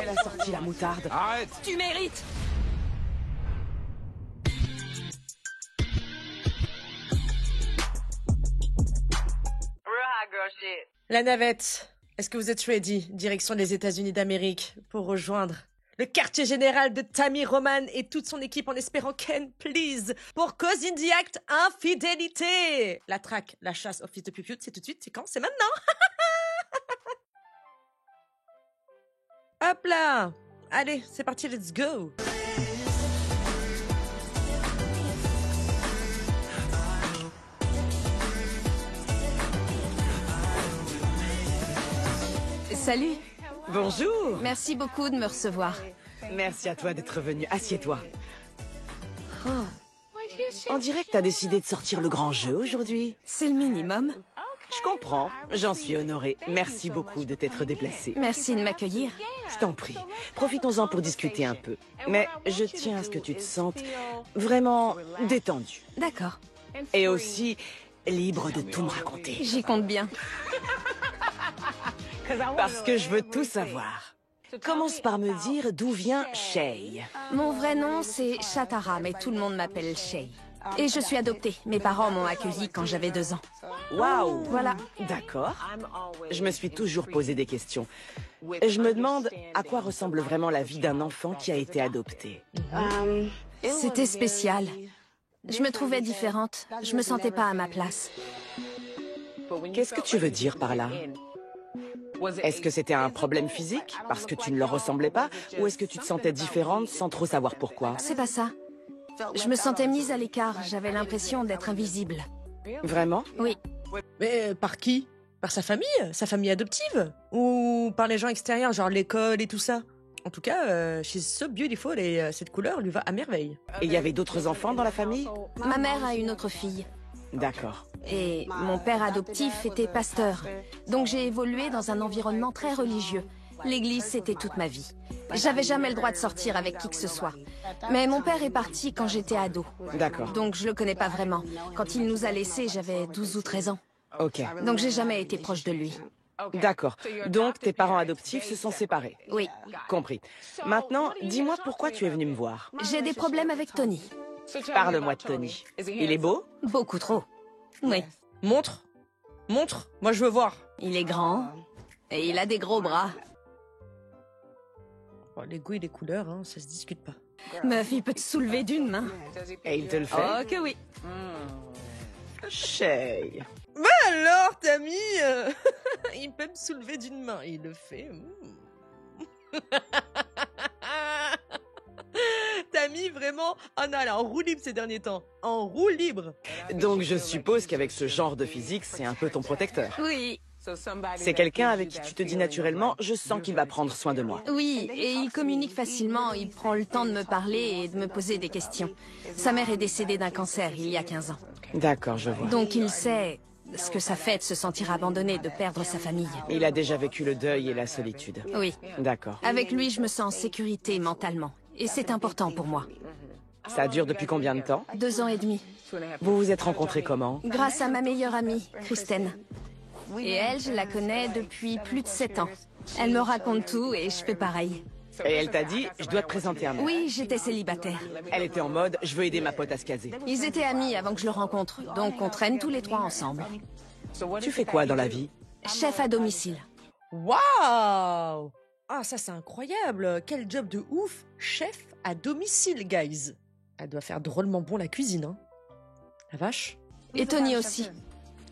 Elle a sorti la moutarde. Arrête! Tu mérites. La navette, est-ce que vous êtes ready? Direction des États-Unis d'Amérique pour rejoindre le quartier général de Tammy Roman et toute son équipe en espérant Ken, please, pour cause in the act infidélité. La traque, la chasse au fils de Piu-Piu, c'est tout de suite, c'est quand? C'est maintenant. Hop là. Allez, c'est parti, let's go. Salut. Bonjour. Merci beaucoup de me recevoir. Merci à toi d'être venu. Assieds-toi. Oh, On dirait que t'as décidé de sortir le grand jeu aujourd'hui. c'est le minimum. Je comprends. J'en suis honorée. Merci beaucoup de t'être déplacé. Merci de m'accueillir. Je t'en prie. Profitons-en pour discuter un peu. Mais je tiens à ce que tu te sentes vraiment détendu. D'accord. Et aussi libre de tout me raconter. J'y compte bien. Parce que je veux tout savoir. Commence par me dire d'où vient Shay. Mon vrai nom, c'est Shatara, mais tout le monde m'appelle Shay. Et je suis adoptée. Mes parents m'ont accueillie quand j'avais 2 ans. Waouh! Voilà. D'accord. Je me suis toujours posé des questions. Je me demande à quoi ressemble vraiment la vie d'un enfant qui a été adopté. C'était spécial. Je me trouvais différente. Je me sentais pas à ma place. Qu'est-ce que tu veux dire par là? Est-ce que c'était un problème physique, parce que tu ne leur ressemblais pas, ou est-ce que tu te sentais différente sans trop savoir pourquoi? C'est pas ça. Je me sentais mise à l'écart. J'avais l'impression d'être invisible. Vraiment? Oui. Mais par qui? Par sa famille adoptive? Ou par les gens extérieurs, genre l'école et tout ça? En tout cas, she's so beautiful et cette couleur lui va à merveille. Et il y avait d'autres enfants dans la famille? Ma mère a une autre fille. D'accord. Et mon père adoptif était pasteur. Donc j'ai évolué dans un environnement très religieux. L'église, c'était toute ma vie. J'avais jamais le droit de sortir avec qui que ce soit. Mais mon père est parti quand j'étais ado. D'accord. Donc je le connais pas vraiment. Quand il nous a laissés, j'avais 12 ou 13 ans. Ok. Donc j'ai jamais été proche de lui. D'accord. Donc tes parents adoptifs se sont séparés. Oui. Compris. Maintenant, dis-moi pourquoi tu es venu me voir. J'ai des problèmes avec Tony. Parle-moi de Tony. Il est beau? Beaucoup trop. Oui. Montre. Montre. Moi, je veux voir. Il est grand. Et il a des gros bras. Bon, les goûts et les couleurs, hein, ça se discute pas. Meuf, il peut te soulever d'une main. Et il te le fait? Oh que oui. Shay. Bah alors, Tammy, il peut me soulever d'une main. Il le fait. Tammy, vraiment. Oh non, elle est en roue libre ces derniers temps. En roue libre. Donc je suppose qu'avec ce genre de physique, c'est un peu ton protecteur. Oui. C'est quelqu'un avec qui tu te dis naturellement, je sens qu'il va prendre soin de moi. Oui, et il communique facilement, il prend le temps de me parler et de me poser des questions. Sa mère est décédée d'un cancer il y a 15 ans. D'accord, je vois. Donc il sait ce que ça fait de se sentir abandonné, de perdre sa famille. Il a déjà vécu le deuil et la solitude. Oui. D'accord. Avec lui, je me sens en sécurité mentalement. Et c'est important pour moi. Ça dure depuis combien de temps? 2 ans et demi. Vous vous êtes rencontrés comment? Grâce à ma meilleure amie, Kristen. Et elle, je la connais depuis plus de 7 ans. Elle me raconte tout et je fais pareil. Et elle t'a dit, je dois te présenter un mec. Oui, j'étais célibataire. Elle était en mode, je veux aider ma pote à se caser. Ils étaient amis avant que je le rencontre, donc on traîne tous les 3 ensemble. Tu fais quoi dans la vie? Chef à domicile. Waouh! Ah, ça, c'est incroyable. Quel job de ouf. Chef à domicile, guys. Elle doit faire drôlement bon la cuisine, hein. La vache. Et Tony aussi.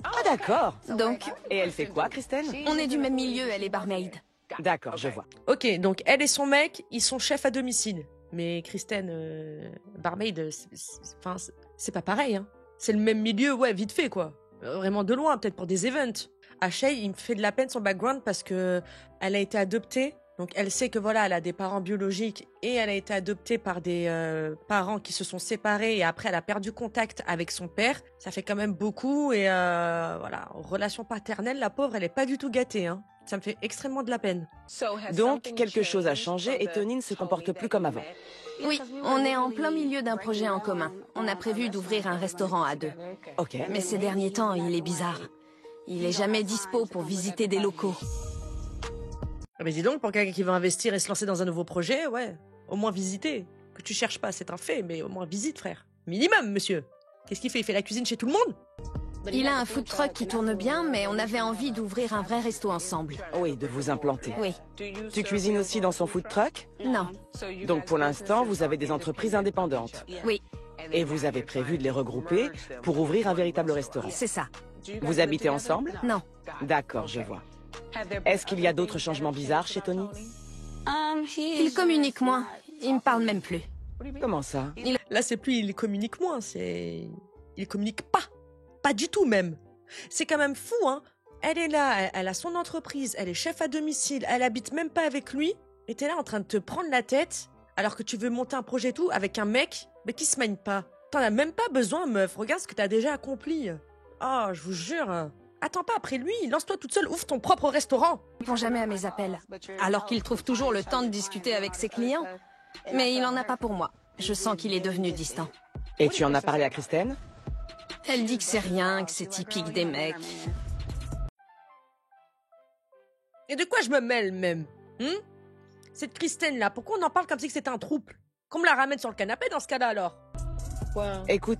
Ah d'accord. Donc, Et elle fait quoi, Kristen? on est du même milieu, elle est barmaid. D'accord, je vois. Ok, donc elle et son mec, ils sont chefs à domicile. Mais Kristen, barmaid, enfin, c'est pas pareil, hein. C'est le même milieu, ouais, vite fait, quoi. Vraiment de loin, peut-être pour des events. Shay, il me fait de la peine son background parce que elle a été adoptée. Donc elle sait que voilà, elle a des parents biologiques et elle a été adoptée par des parents qui se sont séparés et après elle a perdu contact avec son père. Ça fait quand même beaucoup et voilà, en relation paternelle, la pauvre, elle est pas du tout gâtée, hein. Ça me fait extrêmement de la peine. Donc, quelque chose a changé et Tony ne se comporte plus comme avant. Oui, on est en plein milieu d'un projet en commun. On a prévu d'ouvrir un restaurant à 2. Ok. Mais ces derniers temps, il est bizarre. Il est jamais dispo pour visiter des locaux. Ah mais dis donc, pour quelqu'un qui veut investir et se lancer dans un nouveau projet, ouais, au moins visiter. Que tu cherches pas, c'est un fait, mais au moins visite, frère. Minimum, monsieur. Qu'est-ce qu'il fait? Il fait la cuisine chez tout le monde? Il a un food truck qui tourne bien, mais on avait envie d'ouvrir un vrai resto ensemble. Oui, de vous implanter. Oui. Tu cuisines aussi dans son food truck? Non. Donc pour l'instant, vous avez des entreprises indépendantes. Oui, Et vous avez prévu de les regrouper pour ouvrir un véritable restaurant. c'est ça. Vous habitez ensemble? Non. D'accord, je vois. Est-ce qu'il y a d'autres changements bizarres chez Tony? Il communique moins. Il me parle même plus. Comment ça? Là, c'est plus il communique moins, c'est... Il communique pas. Pas du tout, même. C'est quand même fou, hein. Elle est là, elle a son entreprise, elle est chef à domicile, elle habite même pas avec lui, et t'es là en train de te prendre la tête, alors que tu veux monter un projet et tout, avec un mec, mais qui se manie pas. T'en as même pas besoin, meuf. Regarde ce que t'as déjà accompli. Oh, je vous jure. Attends pas après lui, lance-toi toute seule, ouvre ton propre restaurant. Il répond jamais à mes appels. Alors qu'il trouve toujours le temps de discuter avec ses clients. Mais il en a pas pour moi. Je sens qu'il est devenu distant. Et tu en as parlé à Kristen? Elle dit que c'est rien, que c'est typique des mecs. Et de quoi je me mêle, même Cette Kristen-là, pourquoi on en parle comme si c'était un trouble? Qu'on me la ramène sur le canapé dans ce cas-là, alors? Écoute,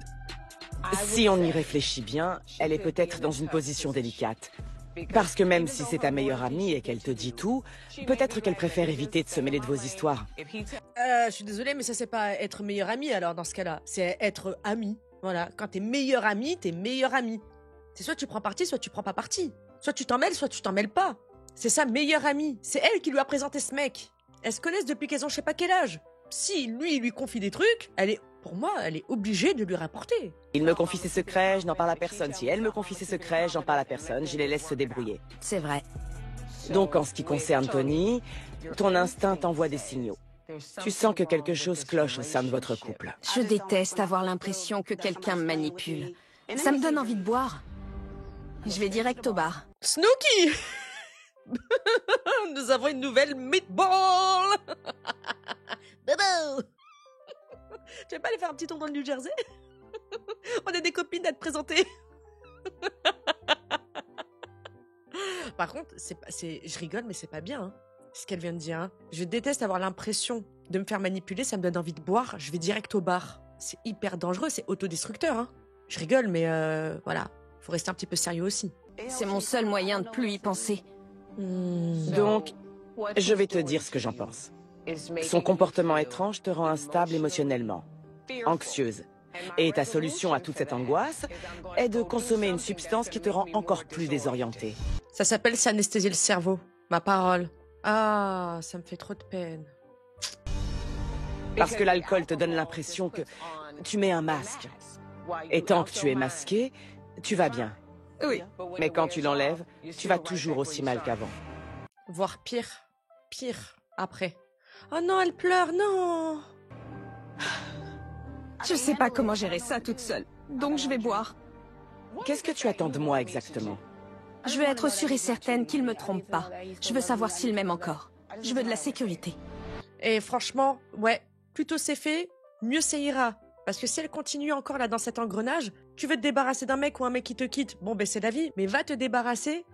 si on y réfléchit bien, elle est peut-être dans une position délicate. Parce que même si c'est ta meilleure amie et qu'elle te dit tout, peut-être qu'elle préfère éviter de se mêler de vos histoires. Je suis désolée, mais ça, c'est pas être meilleure amie, alors, dans ce cas-là. C'est être amie. Voilà, quand t'es meilleure amie, t'es meilleure amie. C'est soit tu prends parti, soit tu prends pas parti. Soit tu t'en mêles, soit tu t'en mêles pas. C'est sa meilleure amie. C'est elle qui lui a présenté ce mec. Elles se connaissent depuis qu'elles ont je sais pas quel âge. Si lui, il lui confie des trucs, pour moi, elle est obligée de lui rapporter. Il me confie ses secrets, je n'en parle à personne. Si elle me confie ses secrets, j'en parle à personne. Je les laisse se débrouiller. C'est vrai. Donc en ce qui concerne Tony, ton instinct t'envoie des signaux. Tu sens que quelque chose cloche au sein de votre couple. Je déteste avoir l'impression que quelqu'un me manipule. Ça me donne envie de boire. Je vais direct au bar. Snooki Nous avons une nouvelle meatball. Bobo. Tu veux pas aller faire un petit tour dans le New Jersey? On a des copines à te présenter. Par contre, je rigole, mais c'est pas bien, hein, ce qu'elle vient de dire. Hein. Je déteste avoir l'impression de me faire manipuler, ça me donne envie de boire, je vais direct au bar. C'est hyper dangereux, c'est autodestructeur. Hein. Je rigole, mais voilà, faut rester un petit peu sérieux aussi. C'est mon seul moyen de plus y penser. Donc, je vais te dire ce que j'en pense. Son comportement étrange te rend instable émotionnellement, anxieuse. Et ta solution à toute cette angoisse est de consommer une substance qui te rend encore plus désorientée. Ça s'appelle s'anesthésier le cerveau, ma parole. Ah, ça me fait trop de peine. Parce que l'alcool te donne l'impression que tu mets un masque. Et tant que tu es masqué, tu vas bien. Oui. Mais quand tu l'enlèves, tu vas toujours aussi mal qu'avant. Voire pire après. Oh non, elle pleure, non. Je sais pas comment gérer ça toute seule, donc je vais boire. Qu'est-ce que tu attends de moi exactement? Je veux être sûre et certaine qu'il me trompe pas. Je veux savoir s'il m'aime encore. Je veux de la sécurité. Et franchement, ouais, plus tôt c'est fait, mieux ça ira. Parce que si elle continue encore là dans cet engrenage, tu veux te débarrasser d'un mec ou un mec qui te quitte, bon ben c'est la vie, mais va te débarrasser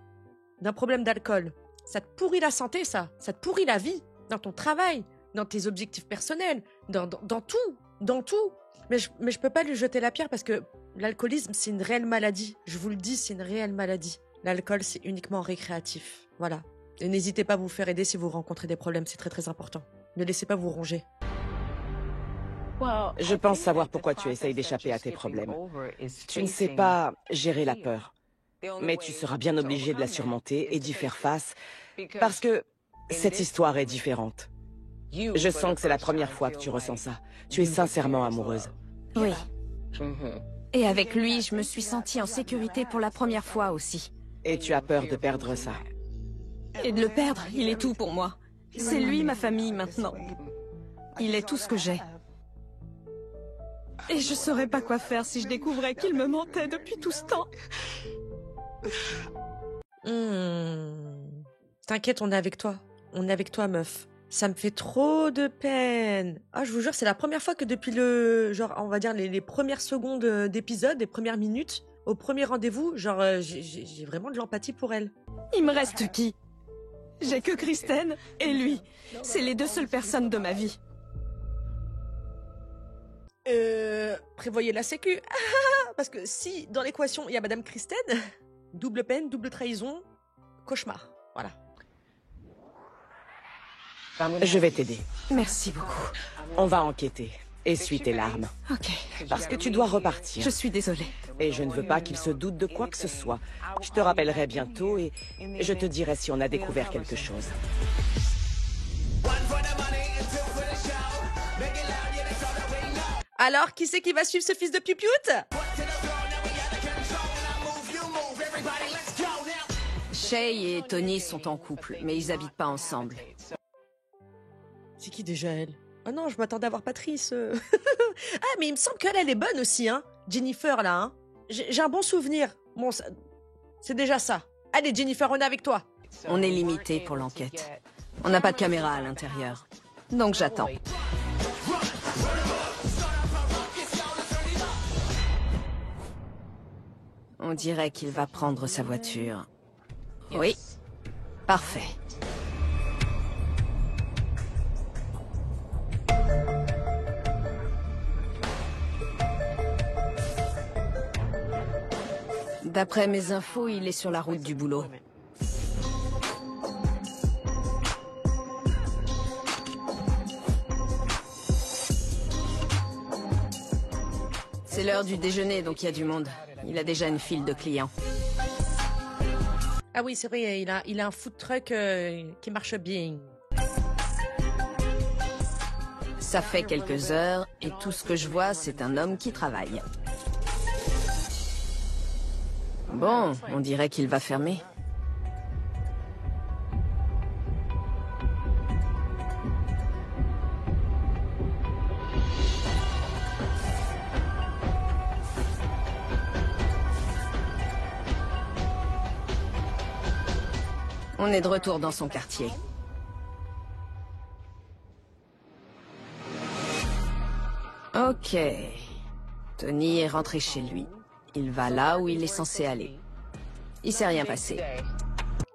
d'un problème d'alcool. Ça te pourrit la santé, ça te pourrit la vie, dans ton travail, dans tes objectifs personnels, dans tout. Mais je peux pas lui jeter la pierre parce que l'alcoolisme, c'est une réelle maladie. Je vous le dis, c'est une réelle maladie. L'alcool, c'est uniquement récréatif. Voilà. Et n'hésitez pas à vous faire aider si vous rencontrez des problèmes, c'est très très important. Ne laissez pas vous ronger. Je pense savoir pourquoi tu essayes d'échapper à tes problèmes. Tu ne sais pas gérer la peur. Mais tu seras bien obligé de la surmonter et d'y faire face parce que cette histoire est différente. Je sens que c'est la première fois que tu ressens ça. Tu es sincèrement amoureuse. Oui. Et avec lui, je me suis sentie en sécurité pour la première fois aussi. Et tu as peur de perdre ça. Et de le perdre, il est tout pour moi. C'est lui ma famille maintenant. Il est tout ce que j'ai. Et je saurais pas quoi faire si je découvrais qu'il me mentait depuis tout ce temps. T'inquiète, on est avec toi. On est avec toi, meuf. Ça me fait trop de peine. Ah, je vous jure, c'est la première fois que depuis on va dire les premières secondes d'épisode, les premières minutes, au premier rendez-vous, j'ai vraiment de l'empathie pour elle. Il me reste qui? J'ai que Kristen et lui. C'est les deux seules personnes de ma vie. Prévoyez la sécu. Parce que si dans l'équation il y a Madame Kristen, double peine, double trahison, cauchemar. Voilà. Je vais t'aider. Merci beaucoup. On va enquêter. Essuie tes larmes. Ok. Parce que tu dois repartir. Je suis désolée. Et je ne veux pas qu'il se doute de quoi que ce soit. Je te rappellerai bientôt et je te dirai si on a découvert quelque chose. Alors, qui c'est qui va suivre ce fils de pupioute? Shay et Tony sont en couple, mais ils habitent pas ensemble. C'est qui déjà elle? Oh non, je m'attendais à voir Patrice. Ah, mais il me semble qu'elle, elle est bonne aussi, hein. Jennifer, là, hein. J'ai un bon souvenir. Bon, c'est déjà ça. Allez, Jennifer, on est avec toi. On est limité pour l'enquête. On n'a pas de caméra à l'intérieur. Donc j'attends. On dirait qu'il va prendre sa voiture. Oui. Parfait. D'après mes infos, il est sur la route du boulot. C'est l'heure du déjeuner, donc il y a du monde. Il a déjà une file de clients. Ah oui, c'est vrai, il a un food truck qui marche bien. Ça fait quelques heures, et tout ce que je vois, c'est un homme qui travaille. Bon, on dirait qu'il va fermer. On est de retour dans son quartier. Ok. Tony est rentré chez lui. Il va là où il est censé aller. Il s'est rien passé.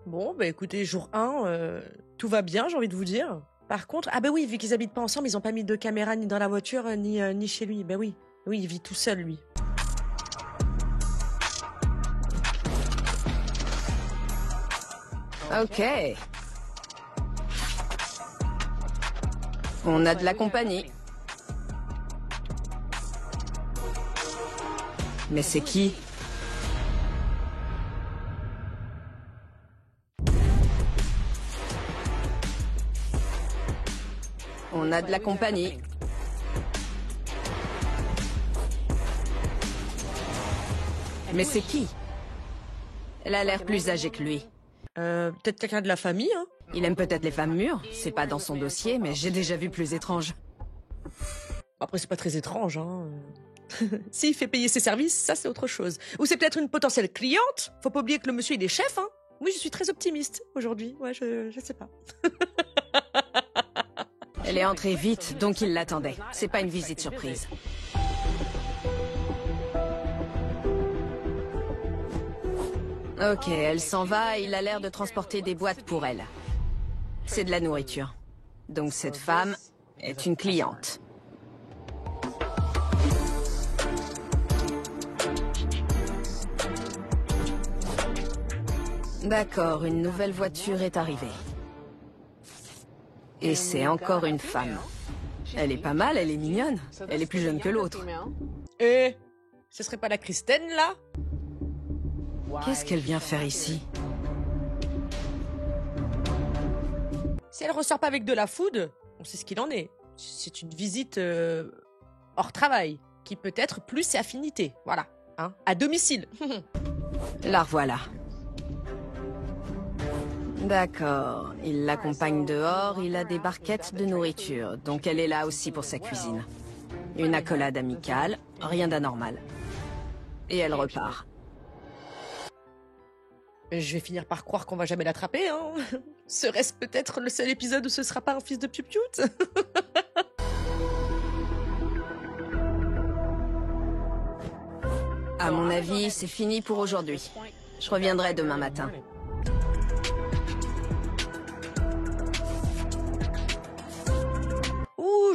Bon, bah écoutez, jour 1, tout va bien, j'ai envie de vous dire. Par contre, ah bah oui, vu qu'ils habitent pas ensemble, ils ont pas mis de caméra ni dans la voiture, ni chez lui. Bah oui, oui, il vit tout seul, lui. Ok. On a de la compagnie. Mais c'est qui? On a de la compagnie. Mais c'est qui? Elle a l'air plus âgée que lui. Peut-être quelqu'un de la famille, hein. Il aime peut-être les femmes mûres. C'est pas dans son dossier, mais j'ai déjà vu plus étrange. Après, c'est pas très étrange, hein. S'il fait payer ses services, ça c'est autre chose. Ou c'est peut-être une potentielle cliente. Faut pas oublier que le monsieur il est chef, hein. Oui, je suis très optimiste aujourd'hui. Ouais, je sais pas. Elle est entrée vite, donc il l'attendait. C'est pas une visite surprise. Ok, elle s'en va et il a l'air de transporter des boîtes pour elle. C'est de la nourriture. Donc cette femme est une cliente. D'accord, une nouvelle voiture est arrivée. Et c'est encore une femme. Elle est pas mal, elle est mignonne. Elle est plus jeune que l'autre. Et ce serait pas la Kristen, là? Qu'est-ce qu'elle vient faire ici? Si elle ressort pas avec de la food, on sait ce qu'il en est. C'est une visite hors travail, qui peut être plus ses affinités. Voilà, hein, à domicile. La revoilà. D'accord, il l'accompagne dehors, il a des barquettes de nourriture, donc elle est là aussi pour sa cuisine. Une accolade amicale, rien d'anormal. Et elle repart. Je vais finir par croire qu'on va jamais l'attraper, hein. Serait-ce peut-être le seul épisode où ce sera pas un fils de piou-pioute? À mon avis, c'est fini pour aujourd'hui. Je reviendrai demain matin.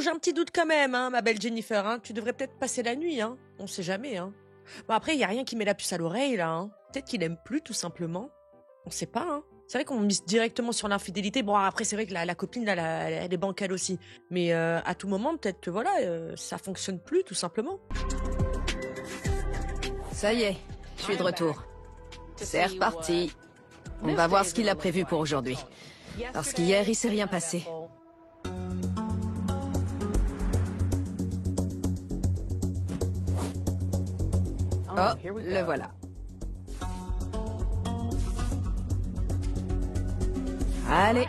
j'ai un petit doute quand même, hein, ma belle Jennifer. Hein. Tu devrais peut-être passer la nuit, hein. On sait jamais, hein. Bon, après, il y a rien qui met la puce à l'oreille, là. Hein. Peut-être qu'il aime plus, tout simplement. On sait pas, hein. C'est vrai qu'on mise directement sur l'infidélité. Bon, après, c'est vrai que la copine, là, elle est bancale aussi. Mais à tout moment, peut-être que voilà, ça fonctionne plus, tout simplement. Ça y est, je suis de retour. C'est reparti. On va voir ce qu'il a prévu pour aujourd'hui. Parce qu'hier, il s'est rien passé. Oh, le voilà. Allez.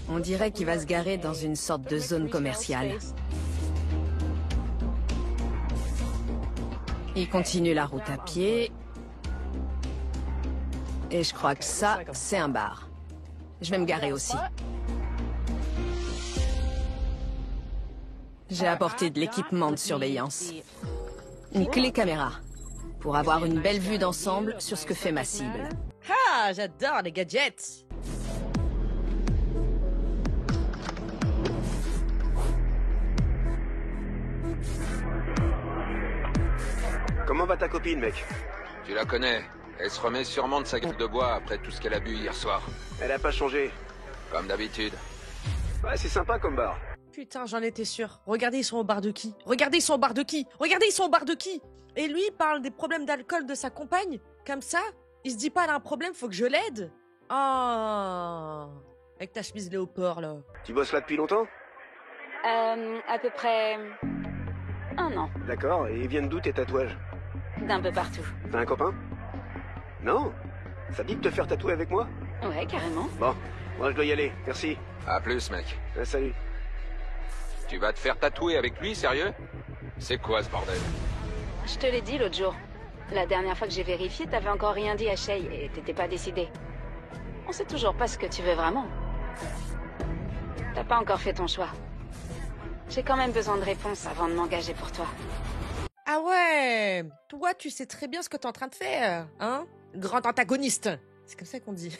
On dirait qu'il va se garer dans une sorte de zone commerciale. Il continue la route à pied. Et je crois que ça, c'est un bar. Je vais me garer aussi. J'ai apporté de l'équipement de surveillance. Une clé caméra. Pour avoir une belle vue d'ensemble sur ce que fait ma cible. Ah, j'adore les gadgets. Comment va ta copine, mec? Tu la connais. Elle se remet sûrement de sa gueule de bois après tout ce qu'elle a bu hier soir. Elle a pas changé. Comme d'habitude. Ouais, c'est sympa comme bar. Putain, j'en étais sûr. Regardez, ils sont au bar de qui? Regardez, ils sont au bar de qui? Regardez, ils sont au bar de qui? Et lui, il parle des problèmes d'alcool de sa compagne? Comme ça? Il se dit pas, elle a un problème, faut que je l'aide? Ah, avec ta chemise léopard, là. Tu bosses là depuis longtemps? À peu près 1 an, D'accord, et ils viennent d'où tes tatouages? d'un peu partout. T'as un copain? Non? Ça te dit de te faire tatouer avec moi? Ouais, carrément. Bon, moi je dois y aller, merci. À plus, mec. Salut. Tu vas te faire tatouer avec lui, sérieux? C'est quoi ce bordel? Je te l'ai dit l'autre jour. La dernière fois que j'ai vérifié, t'avais encore rien dit à Shay et t'étais pas décidé. On sait toujours pas ce que tu veux vraiment. T'as pas encore fait ton choix. J'ai quand même besoin de réponses avant de m'engager pour toi. Ah ouais, toi, tu sais très bien ce que t'es en train de faire, hein? Grand antagoniste. C'est comme ça qu'on dit.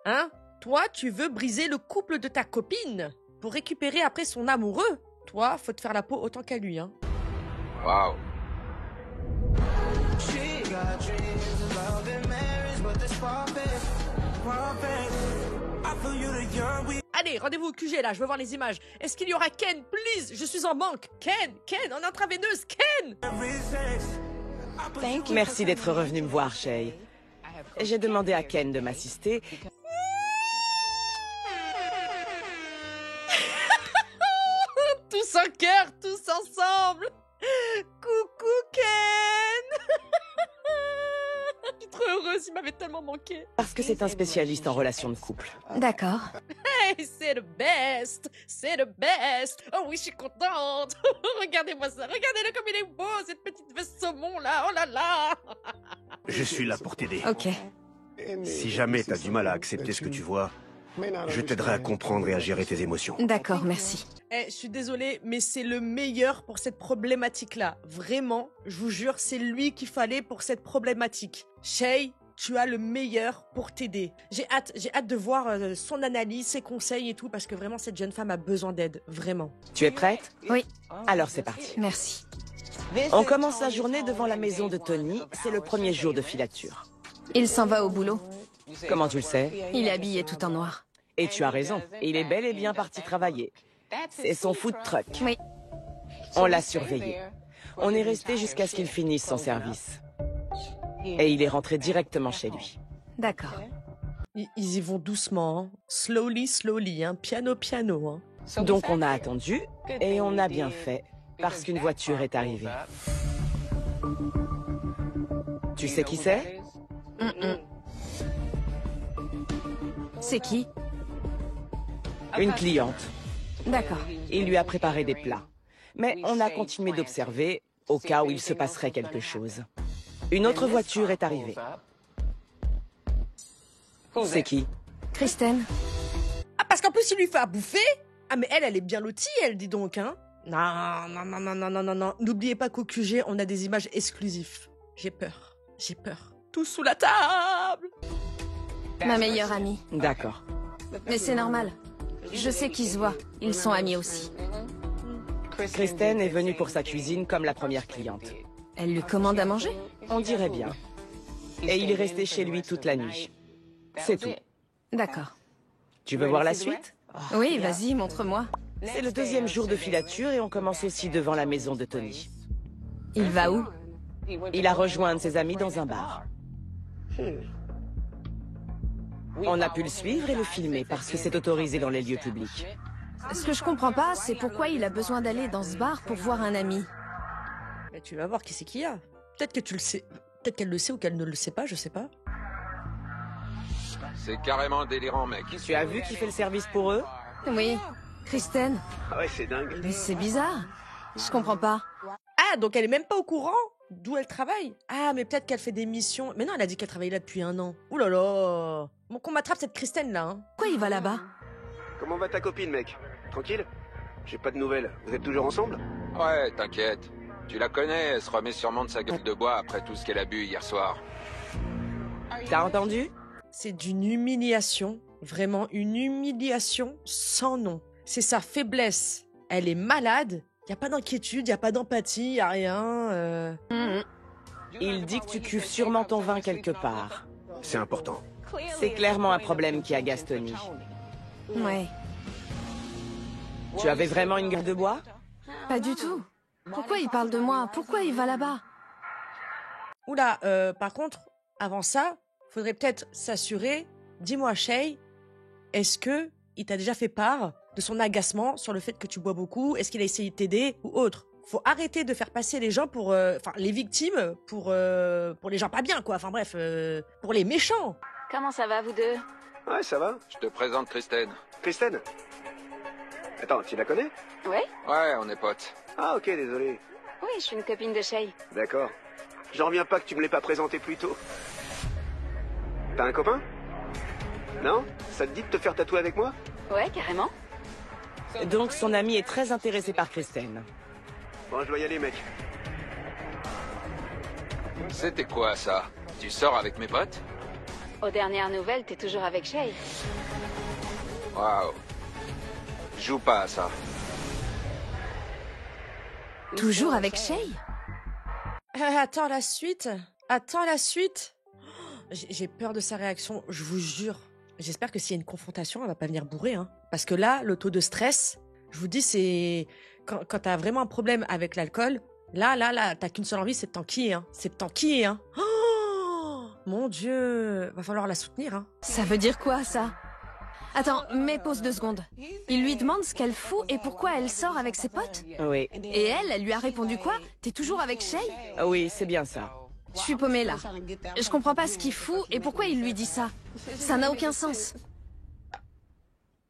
Hein? Toi, tu veux briser le couple de ta copine pour récupérer après son amoureux. Toi, faut te faire la peau autant qu'à lui, hein. Waouh. Allez, rendez-vous au QG là, je veux voir les images. Est-ce qu'il y aura Ken, please? Je suis en manque. Ken, en intraveineuse, Ken! Merci d'être revenu me voir, Shay. J'ai demandé à Ken de m'assister. Tous en cœur, tous ensemble. Coucou Ken. Je suis trop heureuse, il m'avait tellement manqué. Parce que c'est un spécialiste en relations de couple. D'accord. Hey, c'est le best, c'est le best. Oh oui, je suis contente. Regardez-moi ça, regardez-le comme il est beau, cette petite veste saumon là, oh là là. Je suis là pour t'aider. Ok. Si jamais t'as du mal à accepter ce que tu vois, je t'aiderai à comprendre et à gérer tes émotions. D'accord, merci. Eh, je suis désolée, mais c'est le meilleur pour cette problématique-là. Vraiment, je vous jure, c'est lui qu'il fallait pour cette problématique. Shay, tu as le meilleur pour t'aider. J'ai hâte de voir son analyse, ses conseils et tout, parce que vraiment, cette jeune femme a besoin d'aide, vraiment. Tu es prête? Oui. Alors c'est parti. Merci. On commence la journée devant la maison de Tony. C'est le premier jour de filature. Il s'en va au boulot. Comment tu le sais? Il est habillé tout en noir. Et tu as raison. Il est bel et bien parti travailler. C'est son food truck. Oui. On l'a surveillé. On est resté jusqu'à ce qu'il finisse son service. Et il est rentré directement chez lui. D'accord. Ils y vont doucement, hein. Slowly, hein. Piano, hein. Donc on a attendu, et on a bien fait, parce qu'une voiture est arrivée. Tu sais qui c'est? C'est qui? Une cliente. D'accord. Il lui a préparé des plats. Mais on a continué d'observer, au cas où il se passerait quelque chose. Une autre voiture est arrivée. C'est qui? Kristen. Ah, parce qu'en plus, il lui fait à bouffer? Ah, mais elle est bien lotie, elle, dis donc, hein. Non. N'oubliez pas qu'au QG, on a des images exclusives. J'ai peur. J'ai peur. Tout sous la table. Ma meilleure amie. D'accord. Mais c'est normal. Je sais qu'ils se voient. Ils sont amis aussi. Kristen est venue pour sa cuisine comme la première cliente. Elle lui commande à manger? On dirait bien. Et il est resté chez lui toute la nuit. C'est tout. D'accord. Tu veux voir la suite? Oui, vas-y, montre-moi. C'est le 2e jour de filature et on commence aussi devant la maison de Tony. Il va où? Il a rejoint un de ses amis dans un bar. On a pu le suivre et le filmer parce que c'est autorisé dans les lieux publics. Ce que je comprends pas, c'est pourquoi il a besoin d'aller dans ce bar pour voir un ami. Mais tu vas voir qui c'est qu'il y a. Peut-être que tu le sais. Peut-être qu'elle le sait ou qu'elle ne le sait pas, je sais pas. C'est carrément délirant, mec. Tu as vu qui fait le service pour eux? Oui, Kristen. Ah ouais, c'est dingue. Mais c'est bizarre. Je comprends pas. Ah, donc elle est même pas au courant d'où elle travaille? Ah, mais peut-être qu'elle fait des missions. Mais non, elle a dit qu'elle travaillait là depuis 1 an. Ouh là là. Bon, qu'on m'attrape cette Kristen là, hein. Pourquoi il va là-bas? Comment va ta copine, mec? Tranquille? J'ai pas de nouvelles. Vous êtes toujours ensemble? Ouais, t'inquiète. Tu la connais, elle se remet sûrement de sa gueule de bois après tout ce qu'elle a bu hier soir. T'as entendu? C'est d'une humiliation. Vraiment une humiliation sans nom. C'est sa faiblesse. Elle est malade. Y a pas d'inquiétude, y a pas d'empathie, y a rien. Il dit que tu cuves sûrement ton vin quelque part. C'est important. C'est clairement un problème qui agace Tony. Ouais, Tu avais vraiment une gueule de bois? pas du tout. Pourquoi il parle de moi? Pourquoi il va là-bas? Oula, par contre, avant ça, faudrait peut-être s'assurer. Dis-moi, Shay, est-ce que il t'a déjà fait part de son agacement sur le fait que tu bois beaucoup? Est-ce qu'il a essayé de t'aider ou autre? Faut arrêter de faire passer les gens pour, enfin, les victimes pour les gens pas bien, quoi. Enfin bref, pour les méchants. Comment ça va, vous deux? Ouais, ça va. Je te présente Kristen. Kristen? Attends, tu la connais? Ouais? Ouais, on est potes. Ah ok, désolé. Oui, je suis une copine de Shay. D'accord. J'en reviens pas que tu me l'aies pas présenté plus tôt. T'as un copain? Non? Ça te dit de te faire tatouer avec moi? Ouais, carrément. Donc son ami est très intéressé par Kristen. Bon, je dois y aller, mec. C'était quoi, ça? Tu sors avec mes potes? Aux dernières nouvelles, t'es toujours avec Shay. Waouh. Joue pas à ça. Toujours avec Shay? Attends la suite. Attends la suite. J'ai peur de sa réaction, je vous jure. J'espère que s'il y a une confrontation, elle va pas venir bourrer, hein. Parce que là, le taux de stress, je vous dis, c'est... Quand t'as vraiment un problème avec l'alcool, là, t'as qu'une seule envie, c'est de t'enquiller, hein. C'est de t'enquiller, hein. Oh, mon Dieu. Va falloir la soutenir, hein. Ça veut dire quoi, ça? Attends, mais pause 2 secondes. Il lui demande ce qu'elle fout et pourquoi elle sort avec ses potes? Oui. Et elle lui a répondu quoi? T'es toujours avec Shay? Oui, c'est bien ça. Je suis paumée là. Je comprends pas ce qu'il fout et pourquoi il lui dit ça. Ça n'a aucun sens.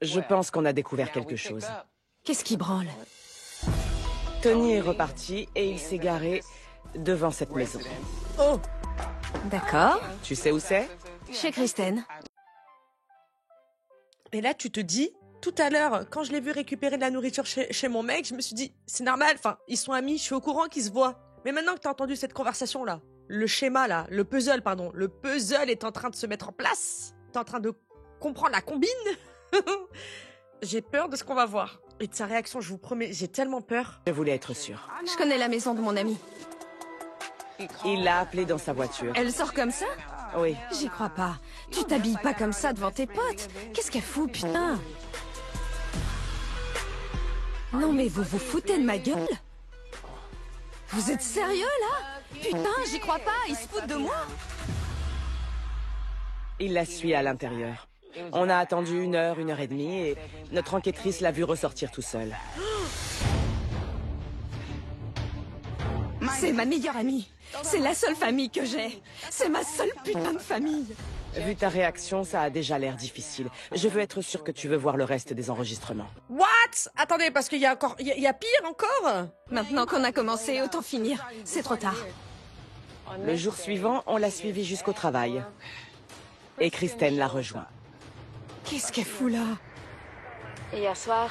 Je pense qu'on a découvert quelque chose. Qu'est-ce qui branle? Tony est reparti et il s'est garé devant cette maison. Oh, D'accord. Tu sais où c'est? Chez Kristen. et là, tu te dis, tout à l'heure, quand je l'ai vu récupérer de la nourriture chez mon mec, je me suis dit, c'est normal, enfin, ils sont amis, je suis au courant qu'ils se voient. Mais maintenant que t'as entendu cette conversation-là, le schéma là, le puzzle est en train de se mettre en place. T'es en train de comprendre la combine. J'ai peur de ce qu'on va voir. Et de sa réaction, je vous promets, j'ai tellement peur. Je voulais être sûre. Je connais la maison de mon ami. Il l'a appelée dans sa voiture. Elle sort comme ça? Oui. J'y crois pas. Tu t'habilles pas comme ça devant tes potes. Qu'est-ce qu'elle fout, putain? Non mais vous vous foutez de ma gueule? Vous êtes sérieux là? Putain, j'y crois pas, ils se foutent de moi. Il la suit à l'intérieur. On a attendu 1 heure, 1 heure et demie et notre enquêtrice l'a vu ressortir tout seul. C'est ma meilleure amie. C'est la seule famille que j'ai. C'est ma seule putain de famille. Vu ta réaction, ça a déjà l'air difficile. Je veux être sûre que tu veux voir le reste des enregistrements. What? Attendez, parce qu'il y a encore, il y a pire encore? Maintenant qu'on a commencé, autant finir. C'est trop tard. Le jour suivant, on l'a suivie jusqu'au travail. Et Kristen l'a rejoint. Qu'est-ce qu'elle fout là? Hier soir,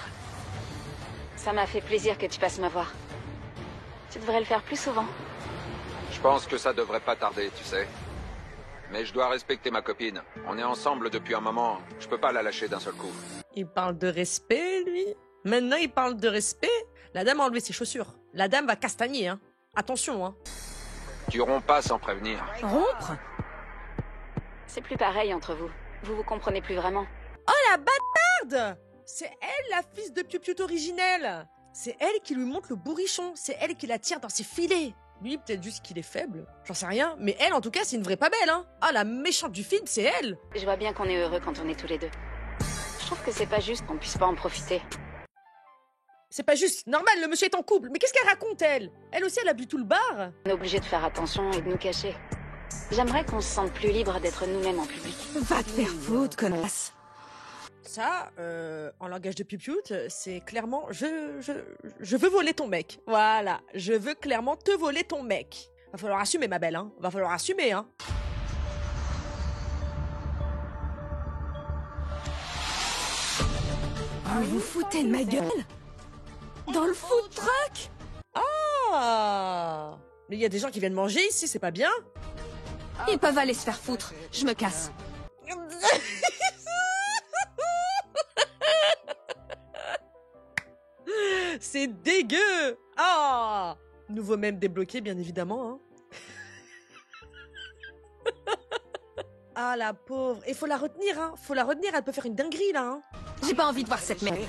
ça m'a fait plaisir que tu passes me voir. Tu devrais le faire plus souvent. Je Je pense que ça devrait pas tarder, tu sais. Mais je dois respecter ma copine. On est ensemble depuis un moment. Je peux pas la lâcher d'un seul coup. Il parle de respect, lui. Maintenant, il parle de respect. La dame a enlevé ses chaussures. La dame va castagner, hein. Attention, hein. Tu romps pas sans prévenir. Rompre? C'est plus pareil entre vous. Vous vous comprenez plus vraiment. Oh, la bâtarde! C'est elle, la fils de Piu Piu originelle. C'est elle qui lui montre le bourrichon. C'est elle qui la tire dans ses filets. Lui, peut-être juste qu'il est faible. J'en sais rien. Mais elle, en tout cas, c'est une vraie pas belle, hein. Ah, la méchante du film, c'est elle. Je vois bien qu'on est heureux quand on est tous les deux. Je trouve que c'est pas juste qu'on puisse pas en profiter. C'est pas juste. Normal, le monsieur est en couple. Mais qu'est-ce qu'elle raconte, elle? Elle aussi, elle a bu tout le bar. On est obligé de faire attention et de nous cacher. J'aimerais qu'on se sente plus libre d'être nous-mêmes en public. Va te faire foutre, connasse. Ça, en langage de Piu-Piu, c'est clairement je veux voler ton mec. Voilà, je veux clairement te voler ton mec. Va falloir assumer, ma belle, hein. Va falloir assumer, hein. Vous vous foutez de ma gueule? Dans le food truck? Ah! Mais il y a des gens qui viennent manger ici, c'est pas bien? Ils peuvent aller se faire foutre. Je me casse. C'est dégueu! Ah! Nouveau mème débloqué, bien évidemment, hein. Ah, la pauvre. Et faut la retenir, hein. Faut la retenir, elle peut faire une dinguerie, là, hein. J'ai pas envie de voir cette merde.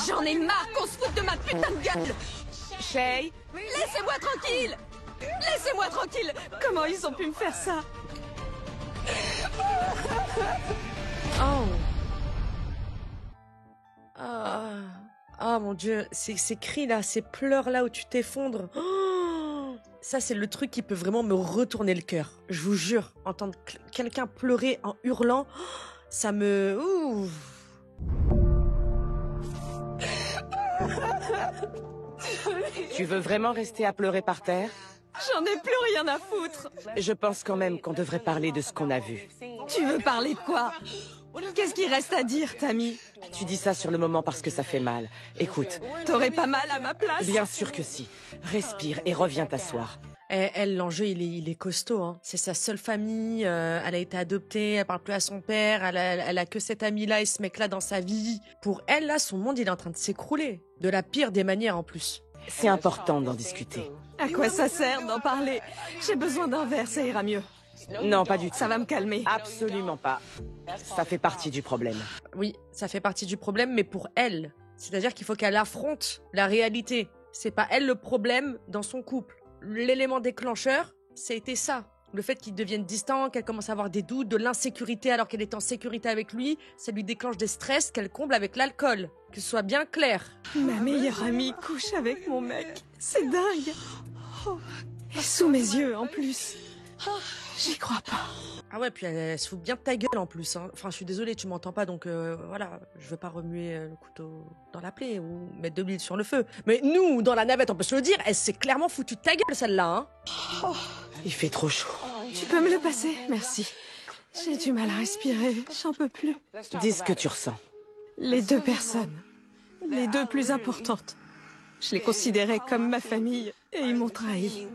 J'en ai marre qu'on se foute de ma putain de gueule. Shay, Laissez-moi tranquille. Laissez-moi tranquille. Comment ils ont pu me faire ça? Oh. Ah. Ah, mon Dieu, ces cris-là, ces pleurs-là où tu t'effondres. Oh, ça, c'est le truc qui peut vraiment me retourner le cœur. Je vous jure, entendre quelqu'un pleurer en hurlant, ça me... Ouh. tu veux vraiment rester à pleurer par terre? J'en ai plus rien à foutre. Je pense quand même qu'on devrait parler de ce qu'on a vu. Tu veux parler de quoi? Qu'est-ce qu'il reste à dire, Tammy? Tu dis ça sur le moment parce que ça fait mal. Écoute, T'aurais pas mal à ma place? bien sûr que si. Respire et reviens t'asseoir. Elle, l'enjeu, il est costaud, hein. C'est sa seule famille, elle a été adoptée, elle parle plus à son père, elle a que cet ami-là et ce mec-là dans sa vie. Pour elle, là, son monde, il est en train de s'écrouler. De la pire des manières, en plus. C'est important d'en discuter. À quoi ça sert d'en parler? J'ai besoin d'un verre, ça ira mieux. Non, pas du tout. Ça va me calmer. Absolument pas. Ça fait partie du problème. Oui, ça fait partie du problème, mais pour elle. C'est-à-dire qu'il faut qu'elle affronte la réalité. C'est pas elle le problème dans son couple. L'élément déclencheur, c'était ça. Le fait qu'ils deviennent distants, qu'elle commence à avoir des doutes, de l'insécurité alors qu'elle est en sécurité avec lui, ça lui déclenche des stress qu'elle comble avec l'alcool. Que ce soit bien clair. Ma meilleure amie couche avec mon mec. C'est dingue. Oh. Et sous mes yeux, en plus. J'y crois pas. Ah ouais, puis elle se fout bien de ta gueule en plus, hein. Enfin, je suis désolée, tu m'entends pas, donc voilà, je veux pas remuer le couteau dans la plaie ou mettre de l'huile sur le feu. Mais nous, dans la navette, on peut se le dire, elle s'est clairement foutue de ta gueule, celle-là, hein. Oh. Il fait trop chaud. Tu peux me le passer? Merci. J'ai du mal à respirer, j'en peux plus. Dis ce que tu ressens. Les deux personnes, les deux plus importantes, je les considérais comme ma famille et ils m'ont trahi.